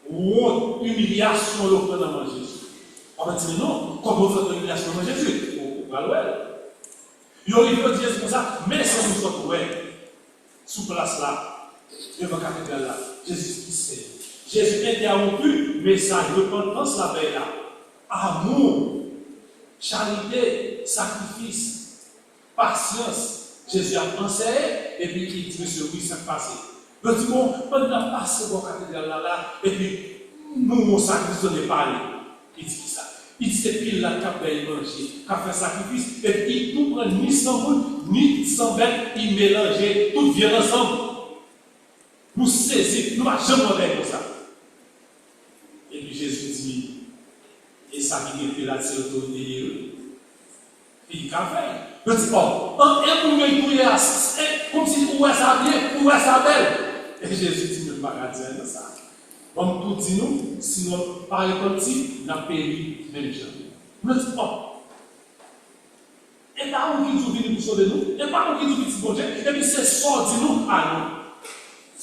ou humiliation, le prenant Jésus. On va dire non, comment faire une humiliation dans Jésus? On va le voir. Il aurait pu dire comme ça, mais si nous sommes sous place là, devant la cathédrale là, Jésus sait. Jésus interrompu, message de repentance la paix là. Amour. Charité, sacrifice, patience. Jésus a pensé et puis il dit, monsieur, oui, ça passe. Je dis, bon, pendant passer dans la cathédrale là, et puis nous, mon sacrifice, on n'est pas allé. Il dit ça. Il dit, c'est pile là qui a fait manger, qui a fait sacrifice, et puis il tout prend ni sans monde, ni sans bête, il mélange, tout vient ensemble. Nous saisissons, nous n'avons jamais fait comme ça. Et puis Jésus dit, et ça qui est fait là, c'est l'autorité. Il a fait. Je dis, bon, un pour nous, comme si où est ça bien, où est ça belle. Et Jésus dit, ne pas dire ça. Comme tout dit nous, sinon, par les petits, nous avons péri même gens. Je dis, bon, et pas où qui nous vient pour sauver nous, et pas où qui nous dit bon Dieu, et puis c'est ça, dit nous, à nous,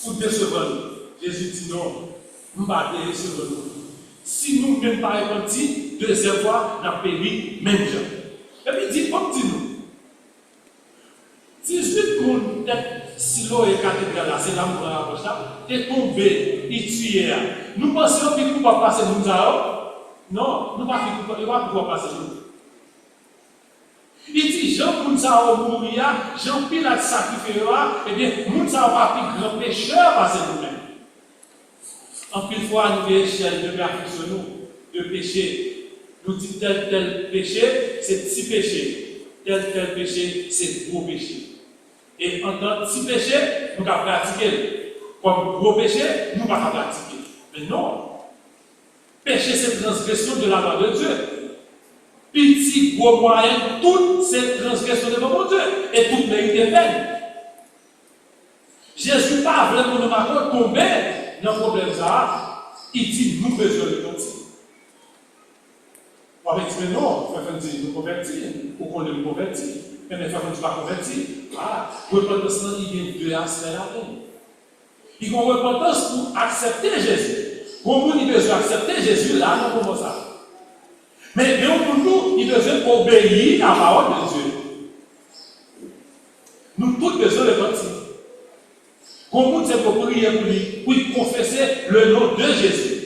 pour décevoir nous. Jésus dit, non, nous ne pouvons pas décevoir nous. Si nous, même par les petits, deuxième fois, nous avons péri même gens. Et puis, il dit, comme dit nous, 18 monde, si l'eau est cathédrale, c'est l'amour à la poche, est tombé, il tue. Nous pensons que nous va passer nous à non, nous ne pouvons pas passer nous. Il dit, Jean Mounsa au mourir, Jean Pilate sacrifié, eh bien, Mounsa pas plus grand pécheur parce que nous-mêmes. En plus fois, nous avons échelle de perfection, de péché. Nous disons tel péché, c'est petit péché. Tel péché, c'est gros péché. Et en tant que petit péché, nous avons pratiqué. Comme gros péché, nous ne pouvons pas pratiquer. Mais non. Péché, c'est transgression de la loi de Dieu. Petit, gros, moyen, toutes ces transgressions de mon Dieu. Et toutes méritent peine. Jésus n'a pas vraiment nous tomber dans le problème ça. Il dit nous besoin de convertir. On va dire non, il faut dire nous convertir. Ou qu'on nous convertir. Mais il faut que tu pas convertir. Ah, repentance, il y a deux aspects là-dedans. Il y a une repentance pour accepter Jésus. Pour nous, il besoin d'accepter Jésus là, non comme ça. Mais pour nous, il besoin d'obéir à la parole de Dieu. Nous tous besoin de repentir. Pour nous, c'est pour prier pour lui, pour confesser le nom de Jésus.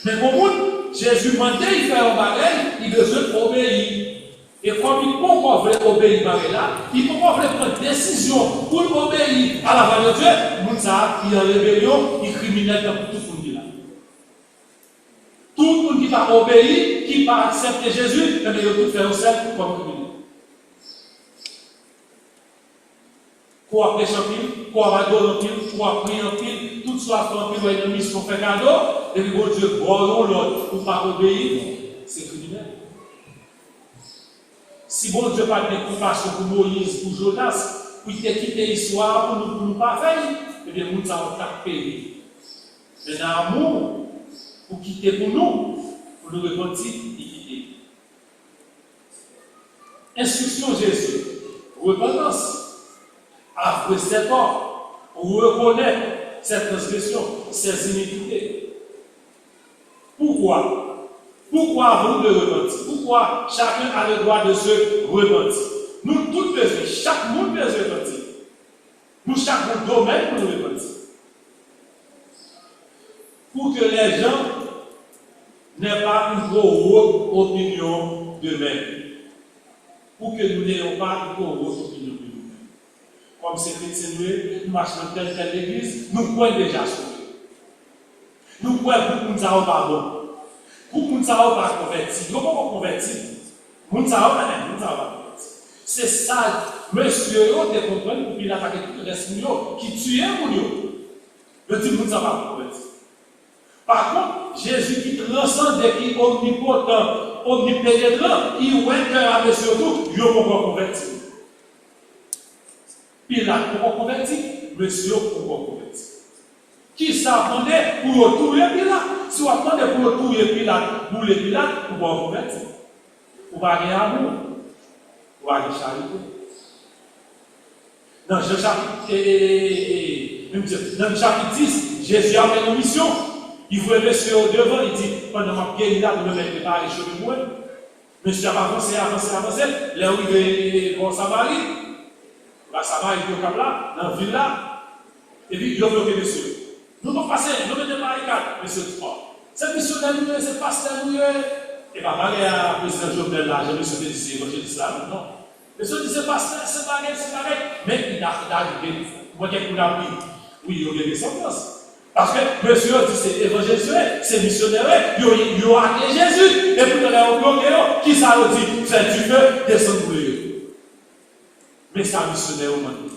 Mais pour nous, Jésus mandait il fait un bagage, il besoin d'obéir. Et comme il peut encore obéir là, il peut encore prendre une décision pour obéir à la parole de Dieu. Nous, ça, il est en rébellion, il est criminel dans tout le monde là. Tout le monde qui va obéir, qui va accepter Jésus, mais il va tout faire au seul comme criminel. Quoi prêcher en pile, quoi adorer en pile, quoi prier en pile, tout soit fait en pile, ou une mission fait cadeau, et puis bon Dieu, bon l'autre, pour ne pas obéir, c'est criminel. Si bon Dieu n'a pas de compassion pour Moïse, pour Jonas, pour quitter l'histoire, pour nous ne pas faire, eh bien, nous avons périr. Mais dans l'amour, pour quitter pour nous repentir et quitter. Instruction Jésus, repentance. Après 7 ans, on reconnaît cette transgression, ces iniquités. Pourquoi? Pourquoi vous de repentir? Pourquoi chacun a le droit de se repentir? Nous tous besoin, chaque monde besoin de repentir. Nous, chaque domaine pour nous repentir. Pour que les gens n'aient pas une grosse opinion d'eux-mêmes. Pour que nous n'ayons pas une grosse opinion d'eux-mêmes. Comme c'est chrétien, nous marchons dans telle église, nous croyons déjà sauver. Nous croyons que nous ne sommes pas bons. Pour que nous ne sommes pas convertis. Nous ne sommes pas convertis. Nous ne sommes pas convertis. C'est ça, monsieur, vous devez comprendre pour qu'il attaque tout le reste qui tue pour nous. Le dit, nous ne sommes pas convertis. Par contre, Jésus qui transcende et qui est omnipotent, omnipénétrant, il voit que monsieur tout, il ne peut pas convertir. Pilate pour convertir, monsieur pour convertir. Qui s'attendait pour retrouver Pilate? Si vous attendez pour retrouver Pilate, pour les Pilate, vous pouvez convertir. Vous pouvez avoir amour, vous pouvez avoir charité. Dans le chapitre 10, Jésus a fait une mission. Il voulait monsieur au devant, il dit, pendant ma guérilla, vous me mettez pas les cheveux de moi. Monsieur a avancé. Là où il est bon Samarie, Samarie est comme là, dans la ville là, et puis il a bloqué monsieur. Nous devons passer, nous mettons des barricades, monsieur dit, c'est missionnaire, c'est pasteur, et pas parler à président Jovenel là, j'ai monsieur dit, c'est l'islam, non. Monsieur dit, c'est pasteur, c'est pareil, mais il a arrivé, moi qui ai appris, oui, il y a des descendance. Parce que monsieur dit c'est évangélisé, c'est missionnaire, il a appelé Jésus, et puis il a bloqué, qui ça veut dire? Faites du feu, descendez pour eux. Mais ça missionnaire au monde.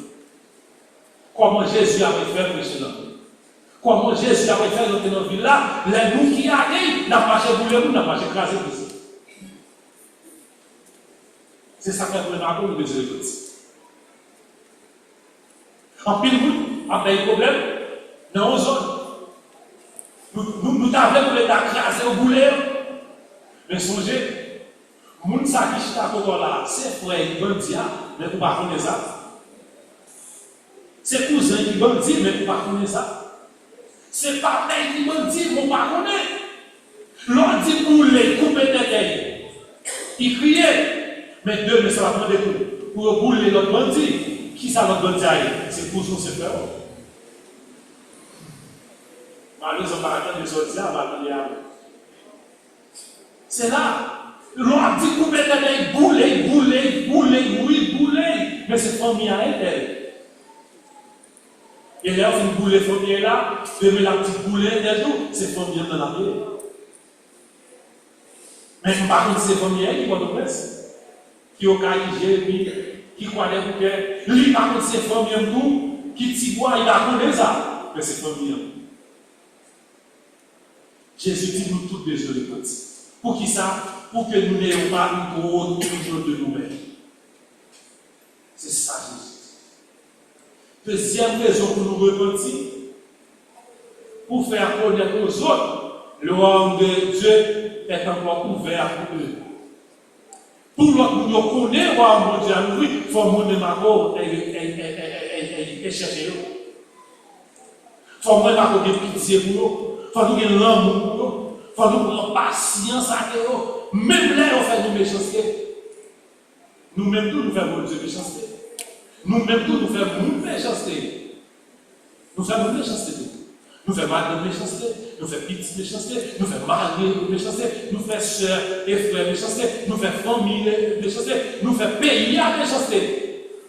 Comment Jésus avait fait prêcher dans nous? Comment Jésus avait fait dans notre ville là? Les nous qui accueillent, n'a pas marché pour nous, n'a pas écrasé pour eux. C'est ça que nous avons besoin de dire. En pile, après le problème, dans nos zones, nous avons voulu écraser au boulet. Mais songez, les gens qui sont là, c'est frère qui bandit, mais vous ne connaissez pas ça. C'est cousin qui bandit, mais vous ne connaissez pas ça. C'est papa qui bandit, vous ne connaissez pas. L'on dit bouler, couper des têtes. Il criait, mais Dieu ne s'en va pas pour bouler notre bandit. Qui ça notre bandit? C'est cousin, c'est frère. Malheureusement, on va attendre de sortir, on va attendre. C'est là. L'on a dit qu'on mettait bouler, mais cette famille a elle. Et là, on boule famille là, de mettre la petite boulette des jours, c'est famille dans la vie. Mais par contre, c'est famille qui va de presse, qui au cas qui croit pour que lui, par contre, c'est famille tout, qui t'y voit, il a connu ça, mais c'est famille. Jésus dit nous tous besoin de petit. Pour qui ça? Pour que nous n'ayons pas une grosse illusion de nous-mêmes. C'est ça, Jésus. Deuxième raison pour nous repentir, pour faire connaître aux autres, le royaume de Dieu est encore ouvert pour eux. Pour l'autre, nous connaissons le royaume de Dieu, il faut monter ma corps et chercher l'eau. Il faut monter ma corps et pitié pour l'eau. Il faut nous avoir l'amour pour l'eau. Il faut nous avoir patience avec l'eau. Même là, on fait nos méchancetés. Nous-mêmes, tous, nous faisons Dieu méchanceté. Nous-mêmes, tous, nous faisons méchanceté. Nous faisons méchanceté. Nous faisons mal de méchanceté. Nous faisons petite méchanceté. Nous faisons mari de méchanceté. Nous faisons soeurs et frères méchanceté. Nous faisons famille de méchanceté. Nous faisons pays à méchanceté.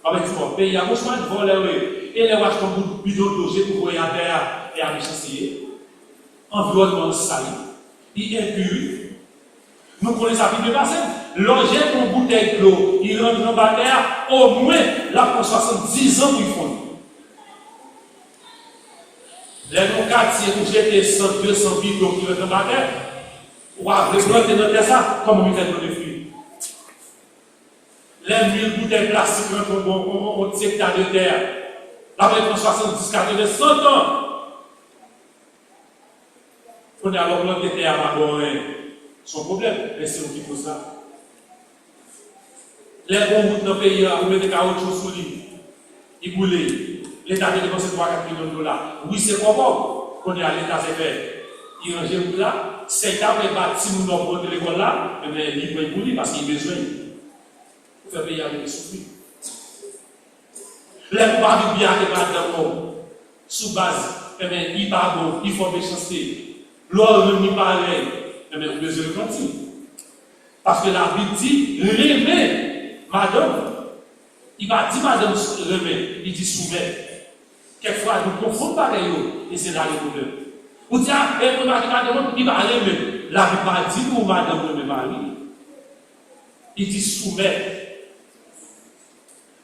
Avec ce pays à gauche, de voler. Et les roches comme un bidon de pour voyer à terre et à méchanceté. Environnement sale. Il est impur. Nous connaissons la Bible passée. Loger une bouteille d'eau, il rentre dans la terre, au moins, là, pour 70 ans, il faut. Les non quartiers où j'étais 100, 200 bidons qui rentrent dans la terre, ou après planter dans ça, comment ils font les fruits. Les 1000 bouteilles plastiques rentrent au hectare de terre, après 70, 80, 100 ans. On a alors planté terre à son problème, mais c'est qui faut ça. Les bons routes dans le pays, vous mettez caoutchouc sous lui, il boule. L'État a dépensé 3-4 millions de dollars. Oui, c'est pas bon. Qu'on est à l'État, c'est fait. Il range le là, c'est là où il bâtit nous dans l'école là, mais il doit bouler parce qu'il a besoin. Pour faire payer avec les souffrir. Les pouvoirs du bien qui va dans sous base, il va bon, il faut méchanceté. L'or ne pareil. Mais vous devez le mentir. Parce que la Bible dit, l'aimer, madame. Il va dire madame l'aimer, il dit soumet. Quelquefois, nous confondons pareil, et c'est là le problème. Vous dites, ah, madame, il va l'aimer. La Bible va dire pour madame l'aimer mari. Il dit soumet.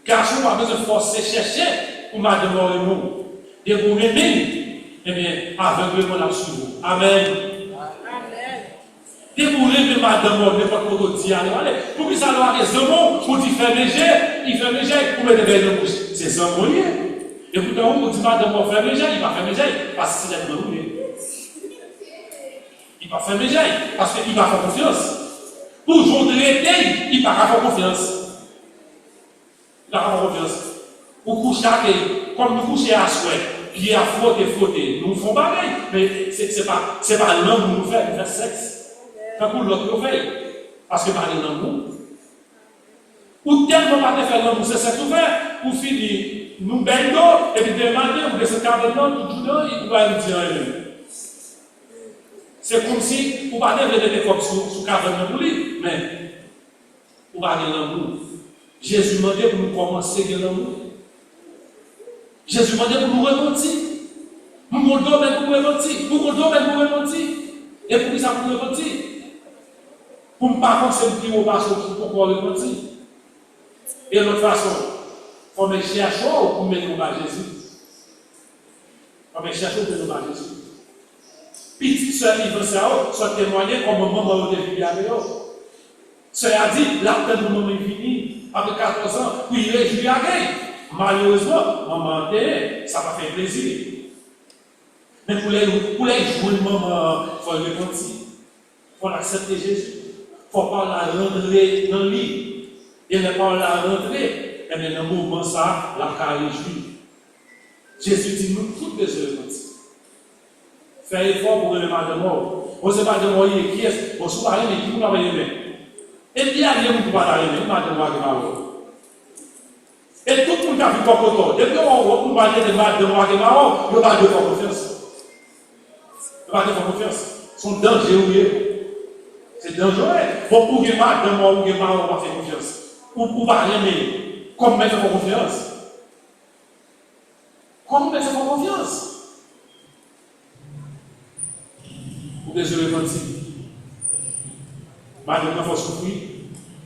Car je n'ai pas besoin de forcer, chercher pour madame l'aimer. Et pour l'aimer, eh bien, aveuglement la suivre. Amen. Et vous rêvez madame, vous ne pouvez pas dire, allez, pour que ça soit des hommes, pour dire faire léger, il fait léger, pour mettre des bouches. C'est un moyen. Et pourtant, vous dites madame, vous faire léger, il va faire léger, parce qu'il est de il va faire léger, parce qu'il va faire confiance. Pour jouer de l'été, il va faire confiance. Il va faire confiance. Pour coucher, comme nous coucher à souhait, qui a frotté, nous faisons pareil, mais c'est pas l'homme qui nous fait sexe. Pour l'autre fait, parce que par l'amour, ou tellement pas de faire l'amour, c'est ça tout fait, ou finir, nous baignons, et puis demander, ou descendre carrément, tout dedans, il va nous dire rien. C'est comme si, vous ne pouvez pas des fois sous carrément pour lui, mais, vous parlez de l'amour. Jésus demandait pour nous commencer de l'amour. Jésus demandait pour nous repentir. Nous demandons pour nous repentir. Nous demandons pour nous repentir. Et pour ça, pour nous repentir. Pour ne pas concentrer au passage pour pouvoir le mentir. Et de l'autre façon, il faut me chercher pour mettre au bas Jésus. Il faut me chercher pour mettre au bas Jésus. Petite soeur Yves soit témoigné comme un moment où il est avec eux. Soeur a dit, l'appel de moment est fini, après 14 ans, puis il est joué à gagner. Malheureusement, maman, ça m'a fait plaisir. Mais pour les jouer, maman, il faut le mentir. Il faut accepter Jésus. Il ne faut pas la rentrer dans le lit. Et ne pas la rentrer. Et bien, dans le mouvement, ça, la carrière réjouit. Jésus dit, nous, toutes les heures, faire effort pour le mal de mort. On ne sait pas de mort, qui est-ce? On ne sait pas, mais qui vous l'avez aimé. Et bien, il y a des gens qui ne pas l'aimer, mal de mort. Et tout le monde a vu Cocoton. Depuis qu'on va parler de mal de mort, il n'y a pas de confiance. Il n'y a pas de confiance. Son danger, oui. C'est C'est dangereux. Bon, pour que madame ou que maman pas faire confiance. Pour pas rien aimer. Comme mettre en confiance. Comment mettre en confiance? Vous devez repentir. Madame a force souffrir.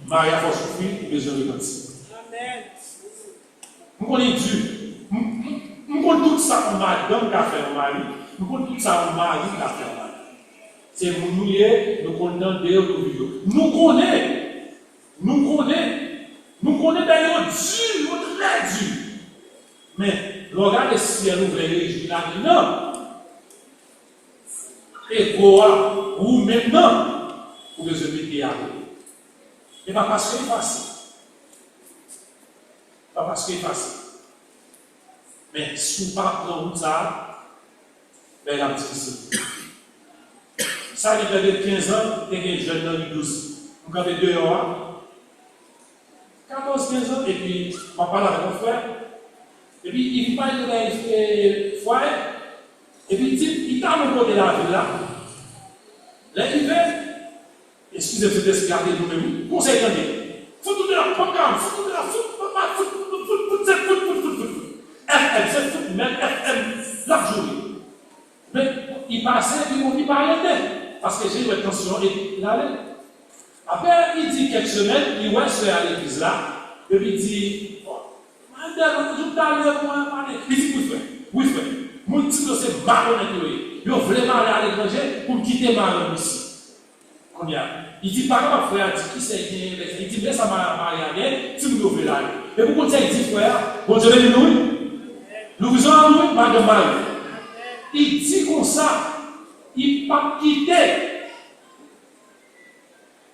Marie a force souffrir. Vous devez repentir. Amen. Nous connaissons Dieu. Nous connaissons tout ça en madame qui a fait en mari. Nous connaissons tout ça en mari qui a fait en mari. C'est pour nous, nous connaissons Dieu, nous connaissons. Nous connaissons d'ailleurs Dieu, très Dieu. Mais, regardez si elle ouvre les là, non. Et quoi, ou maintenant, vous devez mettre à vous. Et pas parce que c'est facile. Pas parce que c'est facile. Mais si vous ne prenez pas ça, ben c'est difficile. Ça, il y a 15 ans, il y a des jeunes dans les 12. Vous avez 2 ans, 14, 15 ans, et puis, on va parler avec mon frère. Et puis, il parle de la foyer, et puis, il t'a mon côté de la ville là. Là, il fait, excusez-moi, je vais garder nous-mêmes, conseil de faut tout de la programme, faut tout de la FM, c'est tout, même FM, la journée. Mais il passait, puis il parlait, parce que j'ai eu attention, et il allait. Après, il dit quelques semaines, il va se à l'église là, et puis il dit, madame, je t'allais, moi, il dit, oui, frère, mon petit c'est malhonnête, il voulait aller à l'étranger pour quitter ma ici. Il dit, par exemple, frère, qui c'est, il dit, laisse à Marianne, si nous devons aller. Et pourquoi il dit, frère, bon Dieu, nous faisons nous, madame Marie. Il dit comme ça, il n'a pas quitté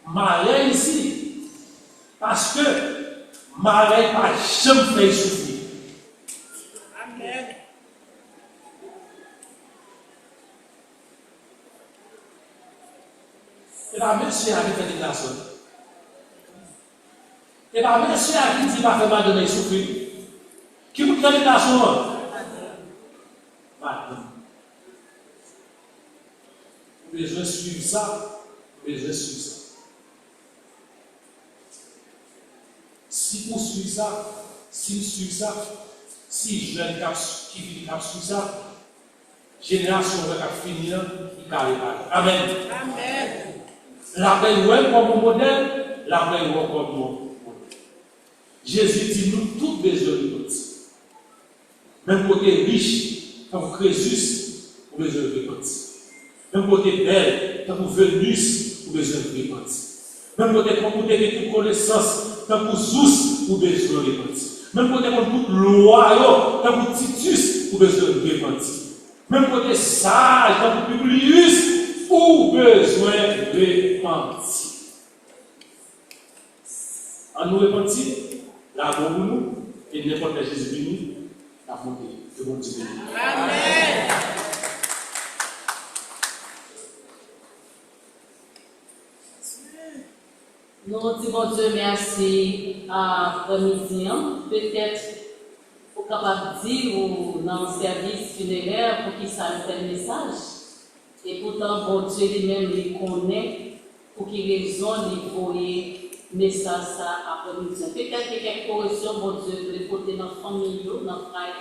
Marie ici, parce que Marie n'a jamais fait souffrir. Amen. Et bien, monsieur a fait des déclaration. Et bien, monsieur a dit qu'il va faire mal de mes souffrir. Qui vous fait des déclaration? Madame. Vous devez suivre ça. Vous devez suivre ça. Si vous suivez ça, si vous suivez ça, si jeune qui vit suivre ça, génération va finir, il va arriver. Amen. Amen. La paix ouais comme modèle, la paix ouais comme modèle. Jésus dit nous tous besoin de repentir. Même côté riche, comme Crésus, vous besoin de repentir. Même côté belle, comme Vénus, vous besoin de repentir. Même côté comme vous avez toute connaissance, comme vous Zeus, vous besoin de repentir. Même côté comme tout loyaux, comme vous Titus, vous besoin de repentir. Même côté sage, comme vous Publius, ou besoin de repentir. En nous repentir, la pour nous, et n'importe quel Jésus béni, la montée. Que bon Dieu bénisse. Amen. Nous disons bon Dieu merci à après-midi. Peut-être vous capable de dire dans le service funéraire pour qu'il sache tel message. Et pourtant, bon Dieu lui-même les connaît pour qu'il raison de voyer message ça après-midi. Peut-être qu'il y a quelques corrections, bon Dieu, de côté de notre famille, de notre frère.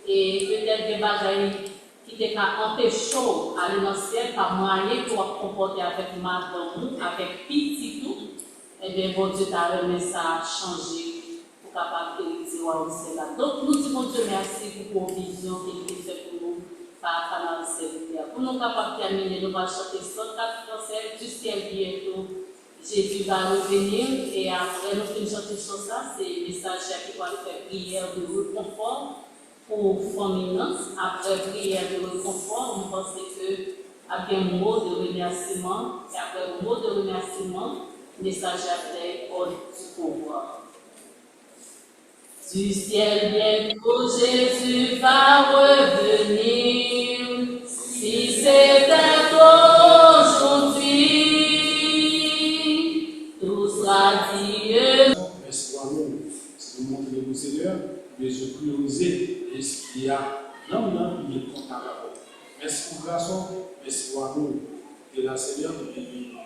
Et peut-être des bagailles qui t'ont empêché d'aller dans le ciel, par moyen pour comporter avec madame, avec petit tout. Eh bien, bon Dieu t'a remis ça à changer pour capable d'hériter au ciel. Donc, nous disons Dieu merci pour la provision qu'il fait pour nous. Par le serviteur. Pour nous capables de terminer, nous allons chanter 104 français du ciel bientôt. Jésus va revenir et après nous finissons chanter ça, c'est le message qui va faire prière de réconfort pour famille. Après prière de réconfort, on pense que avec un mot de remerciement, et après un mot de remerciement, le message après du pouvoir. Du ciel bientôt Jésus va revenir, si c'était aujourd'hui, tout sera dit. Merci à nous, c'est nous montrer le Seigneur, de se prioriser et ce qu'il y a dans le monde, il est compte à la porte. Merci pour le garçon, merci pour nous, que la Seigneur nous bénisse.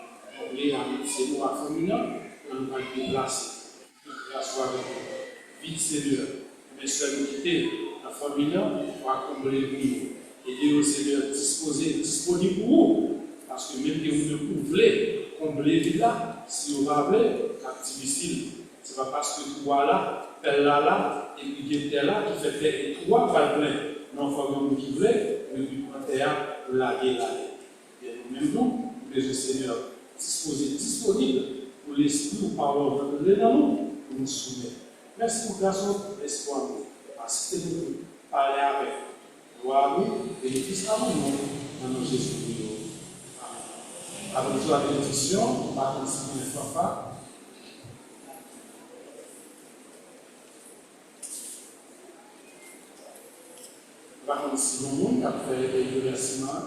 on voulait c'est nous à famille, on va le déplacer. Grâce à vie Seigneur. Mais seulement quitter la famille, on va combler le niveau. Et dire au Seigneur, disponible pour vous. Parce que même que vous voulez combler le là, si vous avez, c'est difficile. Ce n'est pas parce que voilà, tel là, et puis tel là, qui fait tel et trois pas plein. Non, il faut que vous qui voulez, mais vous pouvez laguer. Et nous-mêmes, nous, le Seigneur, disponible pour l'esprit ou parole de dans nous, pour nous soumettre. Merci pour grâce, espoir, assistez-nous, parlez avec. Gloire à nous, bénéfice à nous, dans nos Jésus-Christ. Amen. Après la bénédiction, on va continuer le papa. On va continuer le monde après les remerciements.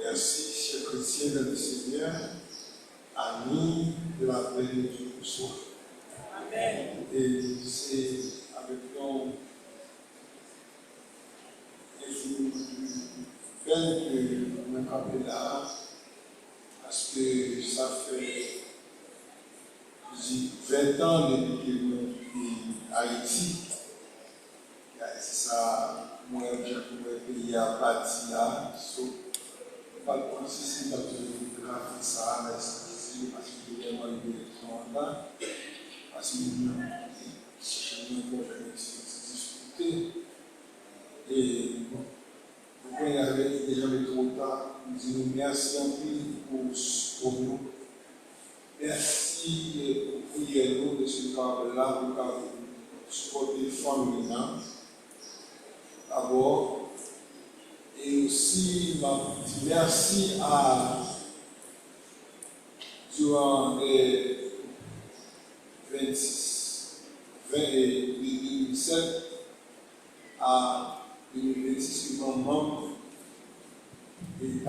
Merci, chers chrétiens dans le Seigneur, amis de la plénitude de Dieu pour soi. Amen. Et c'est avec nous peine que nous sommes là, parce que ça fait 20 ans depuis que nous sommes en Haïti. Ça, moi, j'ai pays à partir là, pas de processus de graphique, ça, mais c'est parce que j'ai vraiment eu des temps parce que j'ai discuté. Et pourquoi il y avait déjà trop tard, nous disons merci en plus pour nous. Merci pour prier nous de ce cadre-là, pour supporter les familles. D'abord, et aussi, merci à durant les 26, 20 et 2017 à 2026, maman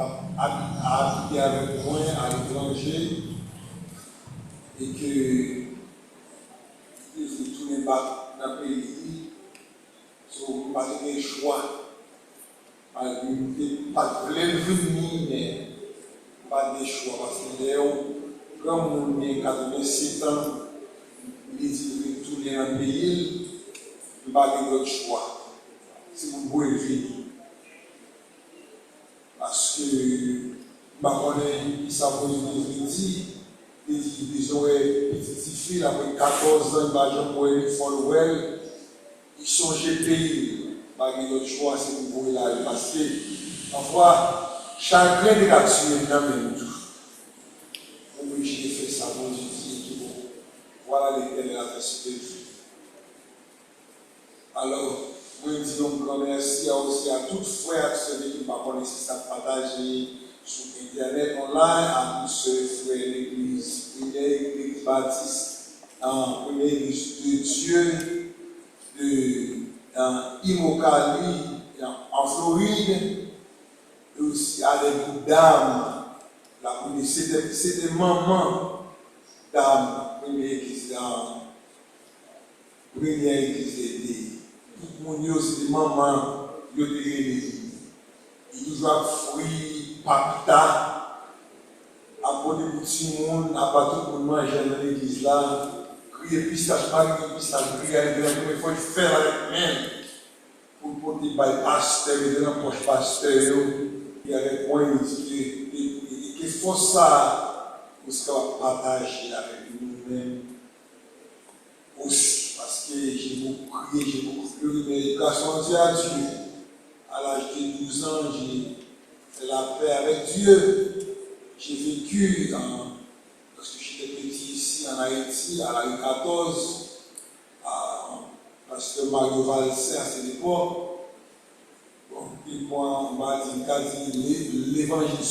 a habité avec moi à l'étranger et que tous les pas dans le pays, sont pas de choix. Pas de plein venir, mais pas de choix. Parce que comme on est 87 ans, il dit que tout est en pays, il n'y a pas d'autre choix. C'est vous pouvez venir. Parce que, ça vous dit, ils auraient petite fille, après 14 ans, ils vont aller follower, ils sont chez pays. Pas d'autre choix, c'est vous pouvez là. Parce que, parfois, chacun des actions est dans le même tout. Obligé de faire ça, bon, je dis, voilà lesquels la personne de vie. Alors, moi, je dis donc merci aussi à tous les frères qui m'ont connaissé ça, partager sur Internet, online, à tous ceux frères de l'église, l'église baptiste, l'église de Dieu, dans Imokali, en Floride, et aussi à des dames. C'est des mamans dames, première église tout le monde c'est des mamans, ils doivent fruits, papita, apporter des petits monde, apporter tout le monde manger dans l'église là, crier pistache, pas crier pistache, crier avec il faut le faire avec même pour porter par le pasteur, et dans la poche pasteur, et avec moi, il dit qu'il faut ça, pour ce qu'on partage avec nous-mêmes aussi. Parce que j'ai beaucoup crié, j'ai beaucoup pleuré, mais grâce à Dieu, à l'âge de 12 ans, j'ai fait la paix avec Dieu. J'ai vécu, parce que j'étais petit ici en Haïti, à la rue 14, parce que Mario Valser à cette époque, bon, et moi, on va dire l'évangile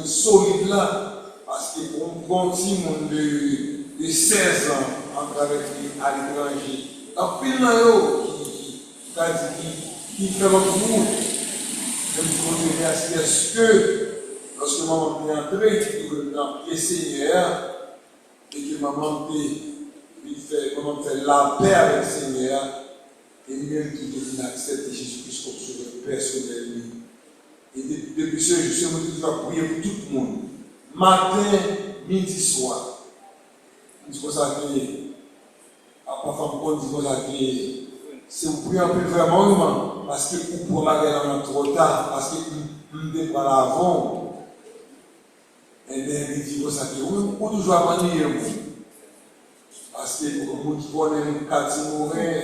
solide là, parce qu'on continue de 16 ans en travaillant à l'étranger. En plus, qui fait votre route, je me merci, est-ce que, lorsque maman est entrée dans le Seigneur, et que maman fait la paix avec le Seigneur, et même tout devient accepté Jésus-Christ comme sauveur personnel. Et depuis ce jour, je dois prier pour tout le monde. Matin, midi, soir. On dit ça à parfois on dit ça c'est vous prier un peu vraiment, parce que vous pouvez aller trop tard, parce que vous ne pas l'avant. Et bien, il dit ça que vous toujours avancer. Parce que vous qui connaissez le quartier Morin,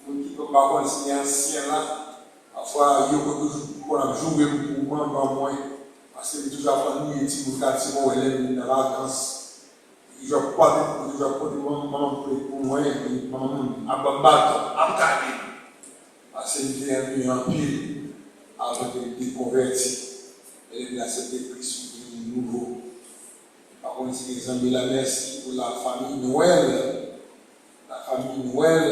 vous qui ne pouvez pas enseigner ancien là, parfois, il y a toujours joué pour moi, parce que vous toujours avancer le quartier Morin, dans la vacances. Je ne vais pas dire maman pour moi, maman à battre, à garder. Parce que je viens un pile avant de me convertir. Et de accepter Christ nouveau. Par contre, c'est les amis, la merci pour la famille Noël. La famille Noël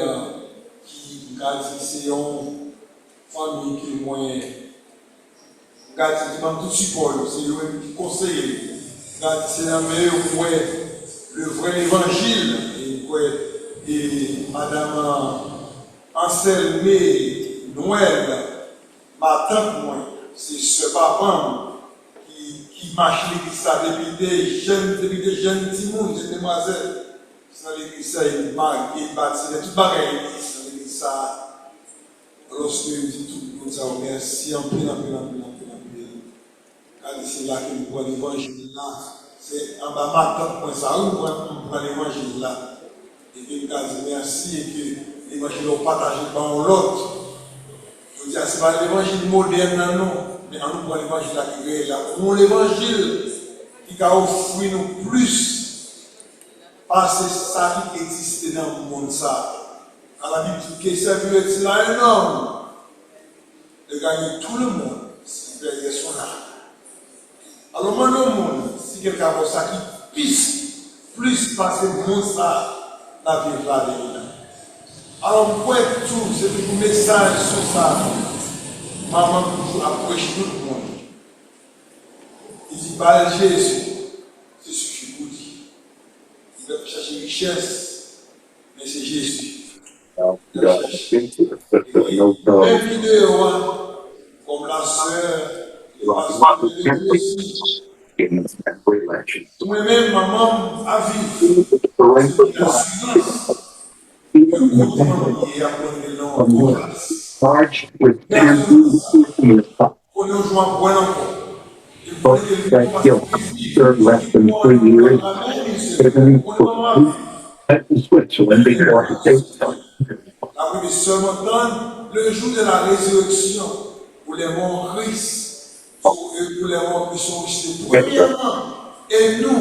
qui, c'est une famille qui est moins. C'est tout support, c'est eux qui conseillent. C'est la meilleure ouais. Le vrai évangile, et Madame Anselme Noël, ma tante, moi, c'est ce papa qui marche l'église depuis des jeunes petits monde, des demoiselles. Dans l'église, il bâtit tout bagaille l'église, dans l'église. Lorsque il dit tout le monde, ça merci, en pile. Quand c'est là qu'il voit l'évangile là. C'est en bas ma tante, ça ouvre pour l'évangile là. Et que nous merci et que l'évangile est partagé par l'autre. Je dis, ce n'est pas l'évangile moderne, non, mais on nous prend l'évangile là qui est là. On l'évangile qui a offert nous plus parce que ça qui existe dans le monde. Ça. À la Bible, qui est servi est là énorme de gagner tout le monde si derrière son âme. Alors, moi, le monde, si quelqu'un a ça qui puisse plus passer le monde, ça, la vie va venir. Alors, pour être tout, c'est un message sur ça. Maman, toujours approche tout le monde. Il dit, bah, Jésus, c'est ce que je vous dis. Il doit chercher richesse, mais c'est Jésus. Il doit chercher. Même vidéo, comme la sœur, moi-même, maman a vécu la silence. Charged with that killed served less than 3 years, living for at Switzerland before he takes them. La Bible seulement donne le jour de la résurrection pour les morts en Christ, pour les morts qui sont restés premièrement, et nous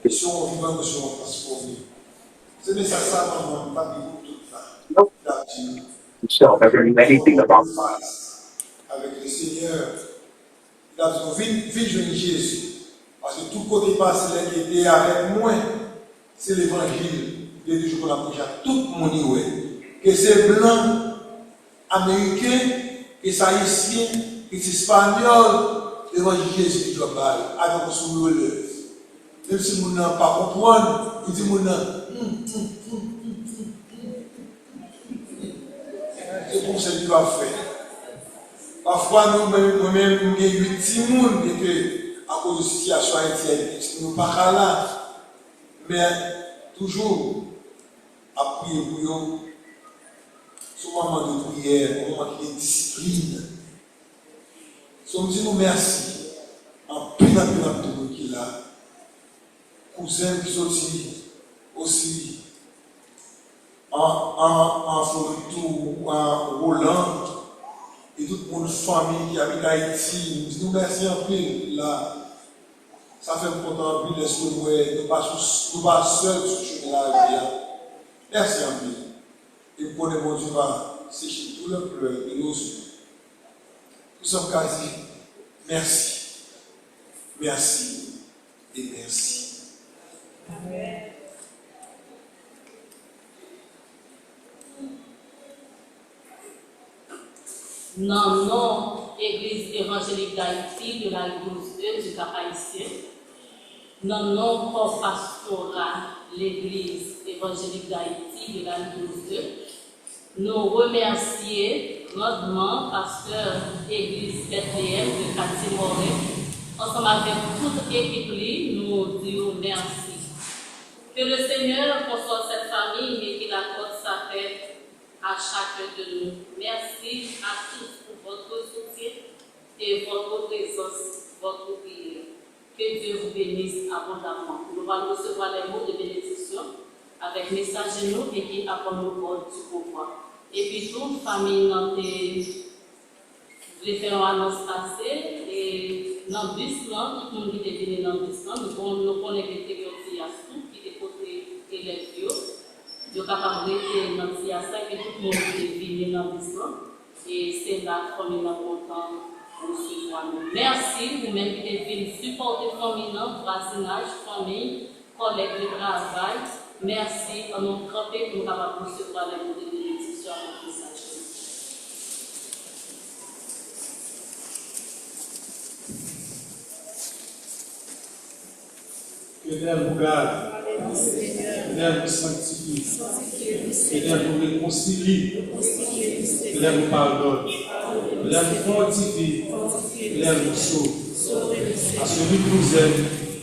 qui sommes vivants, qui sommes transformés. C'est nécessaire ça, maman, pas de tout ça. Himself ever knew anything about avec le Seigneur, il a dit, vite joindre Jésus. Parce que tout côté passe, il était avec moi. C'est l'évangile. Il est toujours qu'on a prêché à tout le monde. Que c'est blanc, américain, que c'est haïtien, que c'est espagnol, l'évangile Jésus qui doit parler. Avec son relève. Même si nous n'avons pas comprendre, il dit, c'est comme ça qu'il va faire. Parfois, nous-mêmes, nous avons 8 petits monde et que, à cause de la situation haïtienne, nous ne sommes pas là. Mais, toujours, à prier pour eux, ce moment de prière, un moment de discipline. Nous disons merci. En plein de monde qui est là. Cousins qui sont aussi en Floride ou en Hollande. Et toute mon famille qui habite Haïti, nous disons merci en plus là. Ça fait content en plus est-ce que nous ne pas seuls sur le chemin de la vie. Merci en plus. Et pour les bon Dieu va sécher tout le pleur de nos yeux. nous sommes quasi. Merci. Merci et merci. Non, non, Église évangélique d'Haïti de la 12E du Cap-Haïtien. Non, non, corps pastoral, l'Église évangélique d'Haïti de la 12E. Nous remercions grandement pasteur Église Bethléem de Cathy-Moré. Ensemble avec toute l'équipe, nous disons merci. Que le Seigneur console cette famille et qu'il accorde sa paix à chacun de nous. Merci à tous pour votre soutien et votre présence, votre prière. Que Dieu vous bénisse abondamment. Nous allons recevoir les mots de bénédiction avec message de nous et qui apprend le bord du pouvoir. Et puis toute famille dans les faire une annonce passée et dans le bus, tout le monde qui est venu dans le bus, nous connaissons que qui est côté élève. Je suis capable de rester dans le CIASA et tout le monde est venu dans le bus. Et c'est là qu'on est content de recevoir. Merci vous-même qui êtes venus supporter la famille, voisinage, famille, collègues de travail. Merci à nous camper pour nous capables de recevoir les mots de bénédiction avec le message. Que l'Éternel vous garde, que l'Éternel vous sanctifie, que l'Éternel vous réconcilie, que l'Éternel vous pardonne, que l'Éternel vous fortifie, que l'Éternel vous sauve. À celui qui nous aime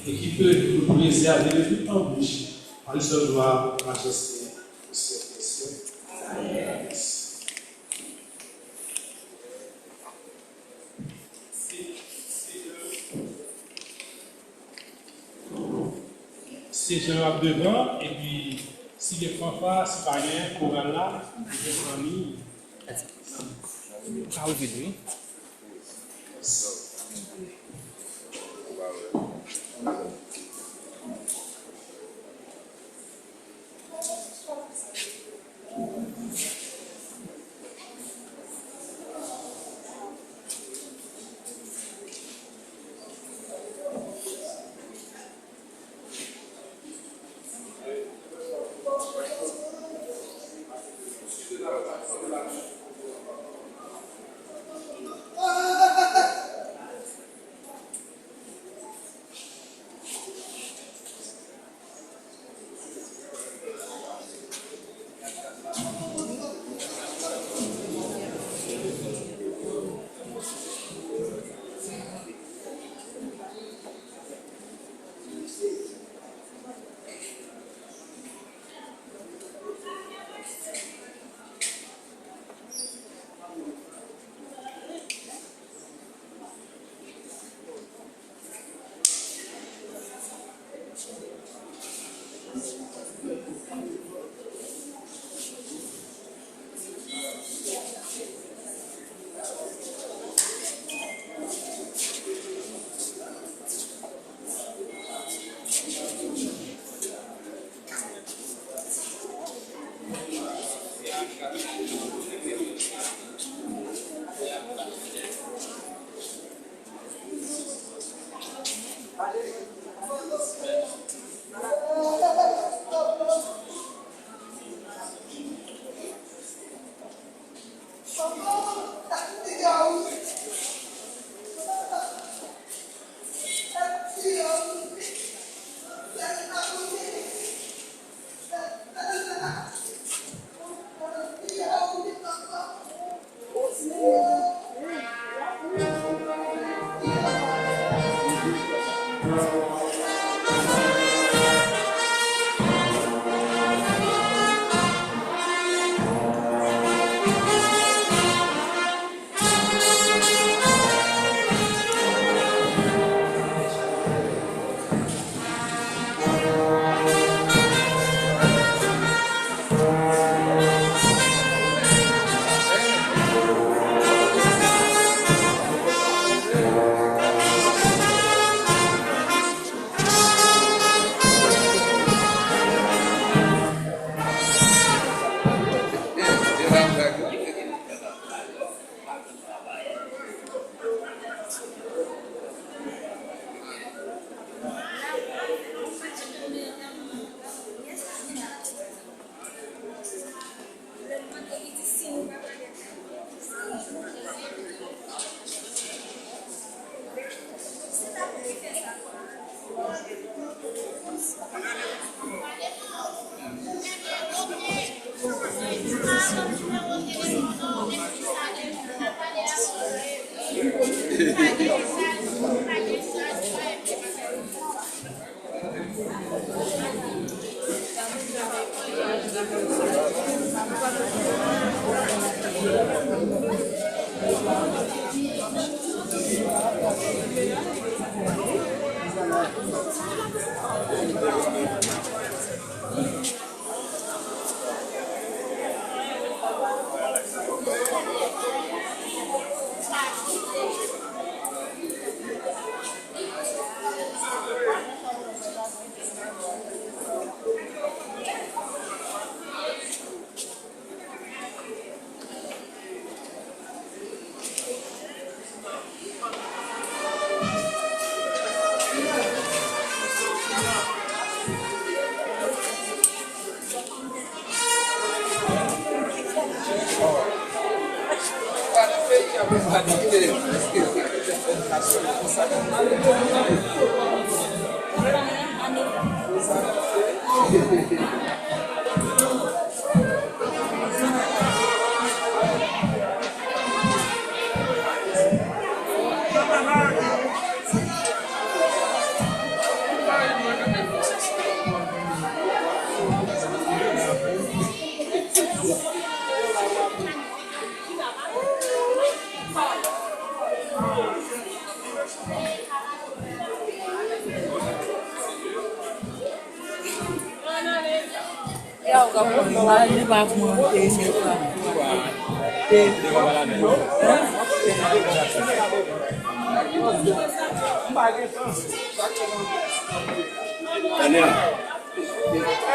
et qui peut nous préserver de toute embûche, en lui seul gloire, majesté, au siècle des siècles. Amen. C'est Jean devant, et puis si les fanfares, si pas rien, choral là, les familles. How is it doing?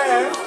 Daniel.